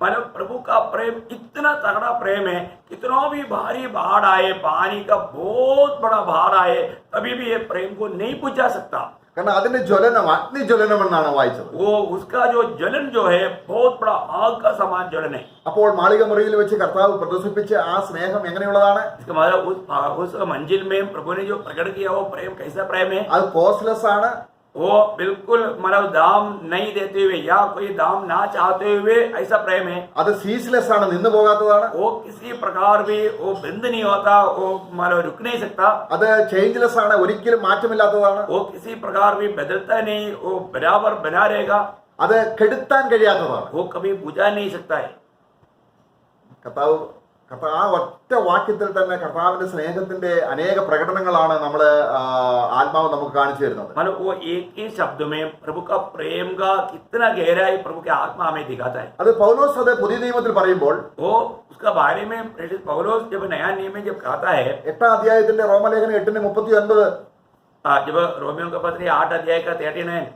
मतलब प्रभु का प्रेम इतना तगड़ा प्रेम है, कितना भी भारी बाढ़ आए, पानी का बहुत बड़ा बाढ़ आए, तभी भी ये प्रेम को नहीं बुझा सकता. കാരണം അതിന്റെ ജ്വലനം അഗ്നിജ്വലനം എന്നാണ് വായിച്ചത്. वो उसका जो ज्वलन जो है बहुत बड़ा आग का समान ज्वलन है. അപ്പോൾ മാളിക മുറിയിൽ വെച്ച് കർത്താവ് പ്രദർശിപ്പിച്ച ആ സ്നേഹം എങ്ങനെയുള്ളതാണ്? इसका मतलब उस मंजिल में प्रभु ने जो प्रकट किया वो प्रेम कैसा प्रेम है? അത് കോസ്റ്റ്ലെസ് ആണ്. वो बिल्कुल मतलब दाम नहीं देते हुए या कोई दाम ना चाहते हुए ऐसा प्रेम है. അത് സീസ്ലെസ് ആണ്, നിന്നു പോകാത്തതാണ്. वो किसी प्रकार भी वो बंद नहीं होता, वो मतलब रुक नहीं सकता. അത് ചേഞ്ച്ലെസ് ആണ്, ഒരിക്കലും മാറ്റമില്ലാത്തതാണ്. वो किसी प्रकार भी बदलता नहीं, वो बराबर बना रहेगा. അത് കെടുത്താൻ കഴിയാത്തതാണ്. वो कभी बुझा नहीं सकता है. കർത്താവ് ആ ഒറ്റ വാക്യത്തിൽ തന്നെ കർത്താവിന്റെ സ്നേഹത്തിന്റെ അനേക പ്രകടനങ്ങളാണ് നമ്മള് ആത്മാവ് നമുക്ക് കാണിച്ചു തരുന്നത്. मतलब वो एक ही शब्द में प्रभु का प्रेम का कितना गहराई प्रभु के आत्मा में दिखाता है. അത് പൗലോസ് അത് പുതിയ നിയമത്തിൽ പറയുമ്പോൾ वो उसका बारे में पौलुस जब नया नियम में जब कहता है, 8-ാം അധ്യായത്തിന്റെ റോമലേഖനം 8:39 जब रोमियो का पत्र 8 अध्याय का 39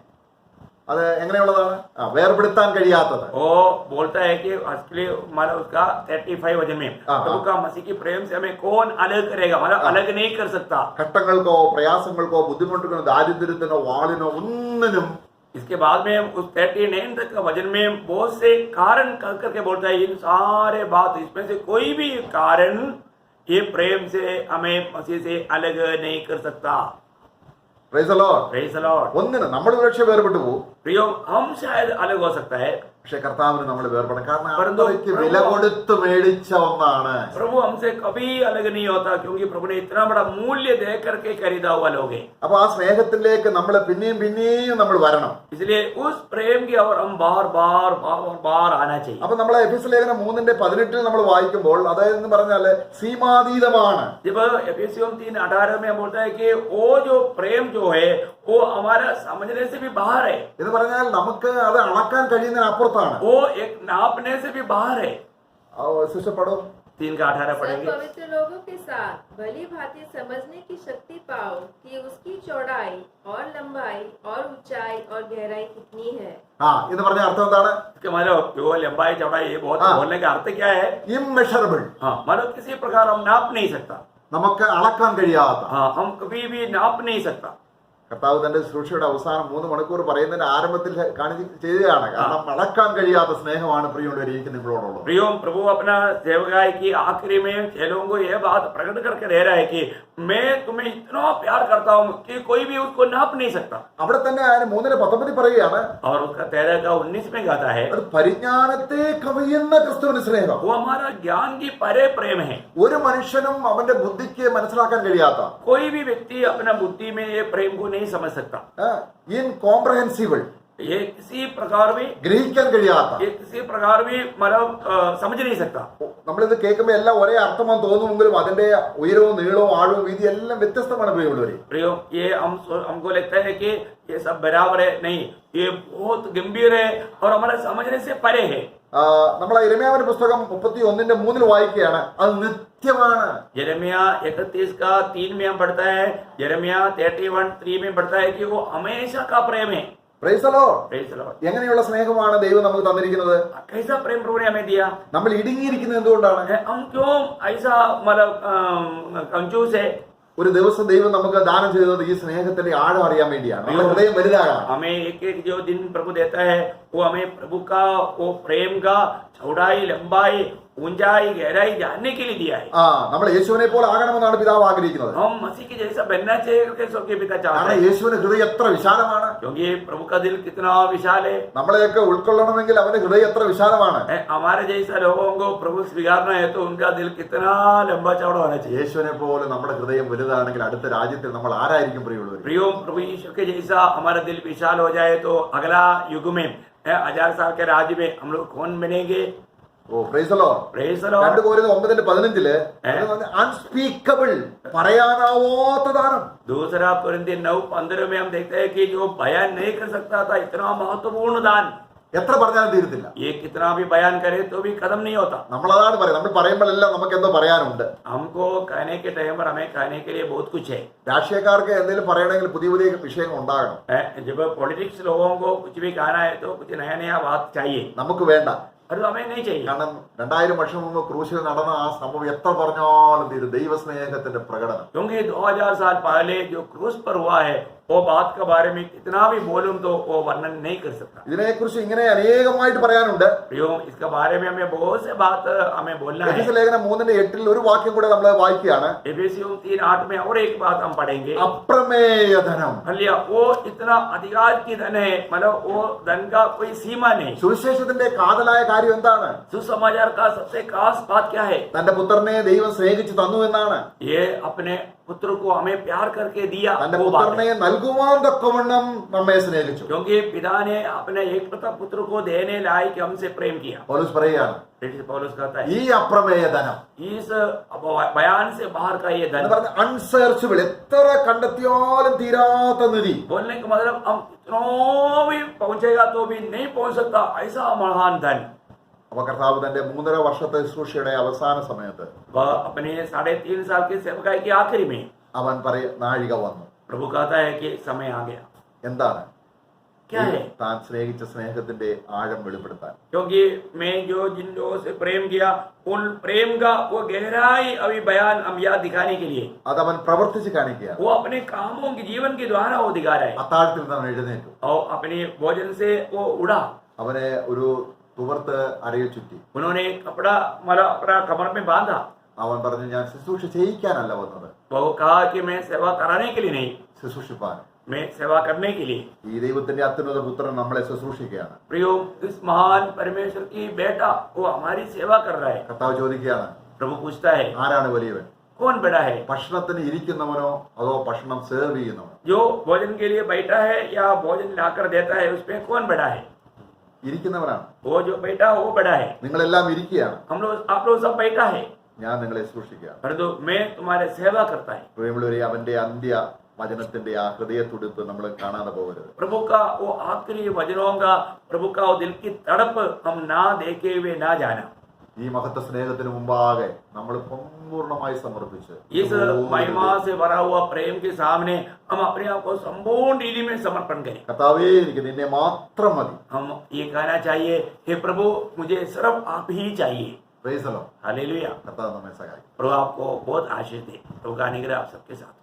അത് എങ്ങനെയുള്ളതാണ്? വേർപെടുത്താൻ കഴിയാത്തത്. वो बोलता है कि असली मतलब उसका 35 वचन में प्रभु का मसीह की प्रेम से हमें कौन अलग करेगा, मतलब अलग नहीं कर सकता. കഷ്ടങ്ങൾക്കോ പ്രയാസങ്ങൾക്കോ ബുദ്ധിമുട്ടുകളോ ദാരിദ്ര്യത്തിനോ വാളിനോ ഒന്നിനും. इसके बाद में उस 39 तक का वचन में बहुत से कारण करके बोलता है, इन सारे बात इसमें से कोई भी कारण ये प्रेम से हमें मसीह से अलग नहीं कर सकता. Praise the Lord. Praise the Lord. ഒന്നിന് നമ്മൾ ഒരുപക്ഷെ വേർപെട്ടു പോകും. प्रियो हम शायद अलग हो सकता है, പക്ഷെ കർത്താവിന് നമ്മൾ വേർപെടണം. കാരണം അത്രയ്ക്ക് വില കൊടുത്ത് മേടിച്ച ഒന്നാണ്. प्रभु हमसे कभी अलग नहीं होता, क्योंकि प्रभु ने इतना बड़ा मूल्य दे करके खरीदा हुआ लोग हैं. അപ്പൊ ആ സ്നേഹത്തിലേക്ക് നമ്മൾ പിന്നെയും നമ്മൾ വരണം. इसलिए उस प्रेम की ओर हम बार बार आना चाहिए. അപ്പൊ നമ്മൾ എഫെസ്യ ലേഖനം 3:18 നമ്മൾ വായിക്കുമ്പോൾ അതായത് പറഞ്ഞാല് സീമാതീതമാണ്. जब एफेसियों 3:18 में बोलता है कि वो जो प्रेम जो है वो हमारा समझने से भी बाहर है. എന്ന് പറഞ്ഞാൽ നമുക്ക് അത് അളക്കാൻ കഴിയുന്നതിന് അപ്പുറത്താണ്. वो एक नापने से भी बाहर है. ശിഷ്യപ്പെടും 3:18 सब पढ़ेंगे. पवित्र लोगों के साथ भली भांति समझने की शक्ति पाओ कि उसकी चौड़ाई और लंबाई और ऊंचाई और गहराई कितनी है. എന്ന് പറഞ്ഞ അർത്ഥം എന്താണ്? इसके मतलब जो लंबाई चौड़ाई ये बहुत बोलने का अर्थ क्या है? ഇംമെഷറബിൾ. हाँ, मतलब किसी प्रकार हम नाप नहीं सकता. നമുക്ക് അളക്കാൻ കഴിയാത്ത. हाँ, हम कभी भी नाप नहीं सकता. കർത്താവ് തന്റെ ശുശ്രൂഷയുടെ അവസാനം 3 മണിക്കൂർ പറയുന്നതിന്റെ ആരംഭത്തിൽ ചെയ്യുകയാണ്. കാരണം അളക്കാൻ കഴിയാത്ത സ്നേഹമാണ് പ്രിയമുള്ളവരെ എനിക്ക് നിങ്ങളോടുള്ളത്. प्रियो प्रभु अपना सेवकाई की आखिरी में चेलों को यह बात प्रकट करके दे रहा है कि मैं तुम्हें इतना प्यार करता हूँ कि कोई भी उसको नाप नहीं सकता. അവിടെ തന്നെ 3:19 പറയുകയാണ്, और उसका 13 का 19 में कहता है, അത് പരിജ്ഞാനത്തെ കവിയുന്ന ക്രിസ്തുവിന്റെ സ്നേഹം. वो हमारा ज्ञान की परे प्रेम है. ഒരു മനുഷ്യനും അവന്റെ ബുദ്ധിക്ക് മനസ്സിലാക്കാൻ കഴിയാത്ത, कोई भी व्यक्ति अपना बुद्धि में ये प्रेम को नहीं समझ सकता. ഇൻകോംപ്രഹെൻസിബിൾ, ये किसी प्रकार भी ഗ്രഹിക്കാൻ കഴിയാത്ത, ये किसी प्रकार भी मतलब समझ नहीं सकता। നമ്മളിത് കേൾക്കുമ്പോൾ എല്ലാം ഒരേ അർത്ഥമാണെന്ന് തോന്നുമെങ്കിലും അതിന്റെ ഉയരവും നീളവും ആഴവും വീതി എല്ലാം വ്യത്യസ്തമാണ് പ്രിയമുള്ളവരെ. प्रियो, ये हमको लगता है कि ये सब बराबर है, नहीं, ये बहुत गंभीर है और हमारे समझने से परे है। നമ്മൾ യിരെമ്യാവിന്റെ പുസ്തകം 31:3 വായിക്കുകയാണ്. അത് നിത്യമാണ്. यिर्मयाह 31:3 में हम पढ़ता है, यिर्मयाह 31:3 में पढ़ता है कि वो हमेशा का प्रेम है। Price the Lord. Praise the Lord. എങ്ങനെയുള്ള സ്നേഹമാണ് ദൈവം നമുക്ക് തന്നിരിക്കുന്നത്? कैसा प्रेम प्रभु ने हमें दिया? നമ്മൾ ഇടുങ്ങിയിരിക്കുന്നത് എന്തുകൊണ്ടാണ്? हम क्यों ऐसा मतलब कंजूस है? ഒരു ദിവസം ദൈവം നമുക്ക് ദാനം ചെയ്തത് ഈ സ്നേഹത്തിന്റെ ആഴം അറിയാൻ വേണ്ടിയാണ്. നമ്മുടെ ഹൃദയം വലുതാകണം. हमें एक एक जो दिन प्रभु देता है वो हमें प्रभु का वो प्रेम का चौड़ाई, लंबाई, ऊंचाई, गहराई जानने के लिए दिया है। നമ്മൾ യേശുവിനെ പോലെ ആകണമെന്നാണ് പിതാവ് ആഗ്രഹിക്കുന്നത്. हम मसीह के जैसा बनना चाहिए करके स्वर्गीय पिता चाहते കാരണം हैं, യേശുവിന്റെ ഹൃദയം എത്ര വിശാലമാണ്. क्योंकि प्रभु का दिल कितना विशाल है। നമ്മളെയൊക്കെ ഉൾക്കൊള്ളണമെങ്കിൽ അവന്റെ ഹൃദയം എത്ര വിശാലമാണ്. हमारे जैसा लोगों को प्रभु स्वीकारना है तो उनका दिल कितना लंबा चौड़ा होना चाहिए। യേശുവിനെ പോലെ നമ്മുടെ ഹൃദയം വലുതാണെങ്കിൽ അടുത്ത രാജ്യത്തിൽ നമ്മൾ ആരായിരിക്കും പ്രിയമുള്ളവർ? प्रियो, प्रभु यीशु के जैसा हमारा दिल विशाल हो जाए तो अगला युग में 1000 साल के राज्य में हम लोग कौन बनेंगे? Oh praise the Lord. Praise the Lord। 2 കൊരിന്ത്യർ 9:15 അൺസ്പീക്കബിൾ, പറയാനാവാത്ത ദാനം. दूसरा कोरिन्थियर 9:15 में हम देखते हैं कि जो बयान नहीं कर सकता था, इतना महत्वपूर्ण दान, എത്ര പറഞ്ഞാലും തീരത്തില്ല. ये कितना भी बयान करे तो भी खत्म नहीं होता। നമ്മൾ അതാണ് പറയുന്നത്. നമ്മൾ പറയുമ്പോഴെല്ലാം നമുക്ക് എന്തോ പറയാനുണ്ട്. हमको कहने के टाइम पर हमें कहने के लिए बहुत कुछ है। രാഷ്ട്രീയക്കാർക്ക് എന്തെങ്കിലും പറയണമെങ്കിൽ പുതിയ പുതിയ വിഷയങ്ങൾ ഉണ്ടാകണം. जब पॉलिटिक्स लोगों को कुछ भी कहना है तो कुछ नया नया बात चाहिए, നമുക്ക് വേണ്ട. और हमें नहीं चाहिए। കാരണം 2000 വർഷം മുമ്പ് ക്രൂശിൽ നടന്ന ആ സംഭവം എത്ര പറഞ്ഞാലും തീരും. ദൈവസ്നേഹത്തിന്റെ പ്രകടനം. क्योंकि 2000 साल पहले जो क्रूस पर हुआ है वो बात के बारे में कितना भी बोलूं तो वो वर्णन नहीं कर सकता। ഇതിനെക്കുറിച്ച് ഇങ്ങനെ അനേകമായിട്ട് പറയാനുണ്ട്. प्रियो, इसके बारे में हमें बहुत से बात हमें बोलना है। എഫെസ്യ ലേഖനം 3:8 ഒരു വാക്യം കൂടെ നമ്മൾ വായിക്കുകയാണ്. एफेसियों 3:8 में और एक बात हम पढ़ेंगे। അപ്രമേയ ധനം. हालेलुया, वो इतना अधिकार की धन है, मतलब वो धन का कोई सीमा नहीं। സുവിശേഷത്തിന്റെ കാതലായ കാര്യം എന്താണ്? सुसमाचार का सबसे खास बात क्या है? തന്റെ പുത്രനെ ദൈവം സ്നേഹിച്ചു തന്നു എന്നാണ്. ये अपने पुत्र को हमें प्यार करके दिया, തന്റെ वो बात പുത്രനെ है। നൽകുവാൻ തക്കവണ്ണം നമ്മെ സ്നേഹിച്ചു. क्योंकि पिता ने अपने एकलौता पुत्र को देने लायक हमसे प्रेम किया। പൗലോസ് പറയുകയാണ്, पौलुस कहता है ഈ अप्रमेय ധനം इस बयान से बाहर का ये धन, എന്ന് പറഞ്ഞ അൺസേർച്ചബിൾ, എത്ര കണ്ടെത്തിയാലും തീരാത്ത നിധി. बोलने का मतलब हम कितना भी पहुंचेगा तो भी नहीं पहुंच सकता ऐसा महान धन। അപ്പൊ കർത്താവ് തന്റെ 3.5 വർഷത്തെ ശുശ്രൂഷയുടെ അവസാന സമയത്ത് वह अपने 3.5 साल की सेवकाई की आखिरी में അവൻ നാഴിക വന്നു. प्रभु कहता है कि समय आ गया। എന്താണ്? क्या है? താൻ സ്നേഹിച്ച സ്നേഹത്തിന്റെ ആഴം വെളിപ്പെടുത്താൻ. क्योंकि मैं जो जिन लोगों से प्रेम किया उन प्रेम का वो गहराई अभी बयान हम याद दिखाने के लिए അതവൻ പ്രവർത്തിച്ച് കാണിക്കുകയാണ്. वो अपने कामों की जीवन के द्वारा वो दिखा रहा है। അത്താഴത്തിൽ നിന്ന് അവൻ എഴുന്നേറ്റു. और अपने भोजन से वो उड़ा, അവനെ ഒരു തുവർത്ത് അരയിൽ ചുറ്റി. उन्होंने कपड़ा मतलब अपना कमर में बांधा। അവൻ പറഞ്ഞു, ഞാൻ ശുശ്രൂഷ ചെയ്യിക്കാനല്ല വന്നത്, वो कहा कि मैं सेवा कराने के लिए नहीं, ശുശ്രൂഷിപ്പാൻ. मैं सेवा करने के लिए। ഈ ദൈവത്തിന്റെ അത്യുന്നത പുത്രൻ നമ്മളെ ശുശ്രൂഷിക്കുകയാണ്. प्रियो, इस महान परमेश्वर की बेटा वो हमारी सेवा कर रहा है। കർത്താവ് ചോദിക്കുകയാണ്, प्रभु पूछता है ആരാണ് വലിയവൻ? कौन बड़ा है? ഭക്ഷണത്തിന് ഇരിക്കുന്നവനോ അതോ ഭക്ഷണം സെർവ് ചെയ്യുന്നവനോ? जो भोजन के लिए बैठा है या भोजन लाकर देता है उसमें कौन बड़ा है? ഇരിക്കുന്നവനാണ്. वो जो बैठा वो बड़ा है। നിങ്ങളെല്ലാം ഇരിക്കുകയാണ്, आप लोग सब बैठा है, ഞാൻ നിങ്ങളെ ശുശ്രൂഷിക്കുകയാണ്. परंतु मैं तुम्हारे सेवा करता है। പ്രിയമുള്ളവരെ, അവന്റെ അന്ത്യ വചനത്തിന്റെ ആ ഹൃദയത്തുടിപ്പ് നമ്മൾ കാണാതെ പോകരുത്. प्रभु का वो आखिरी वचनों का, प्रभु का वो दिल की तड़प हम ना देखे हुए ना जाना। ഈ മഹത്വ സ്നേഹത്തിന് മുമ്പാകെ നമ്മൾ പൂർണ്ണമായി സമർപ്പിച്ച് इस महिमा से भरा हुआ प्रेम के सामने हम अपने आप को संपूर्ण रीति में समर्पण करें। കർത്താവേ, എനിക്ക് നിന്നെ മാത്രം മതി. हम ये कहना चाहिए, हे प्रभु मुझे सिर्फ आप ही चाहिए। Price the Lord. हालेलुया। കർത്താവ് നമ്മെ സഹായിക്കും. प्रभु आपको बहुत आशीष दे। प्रभु का अनुग्रह आप सबके साथ।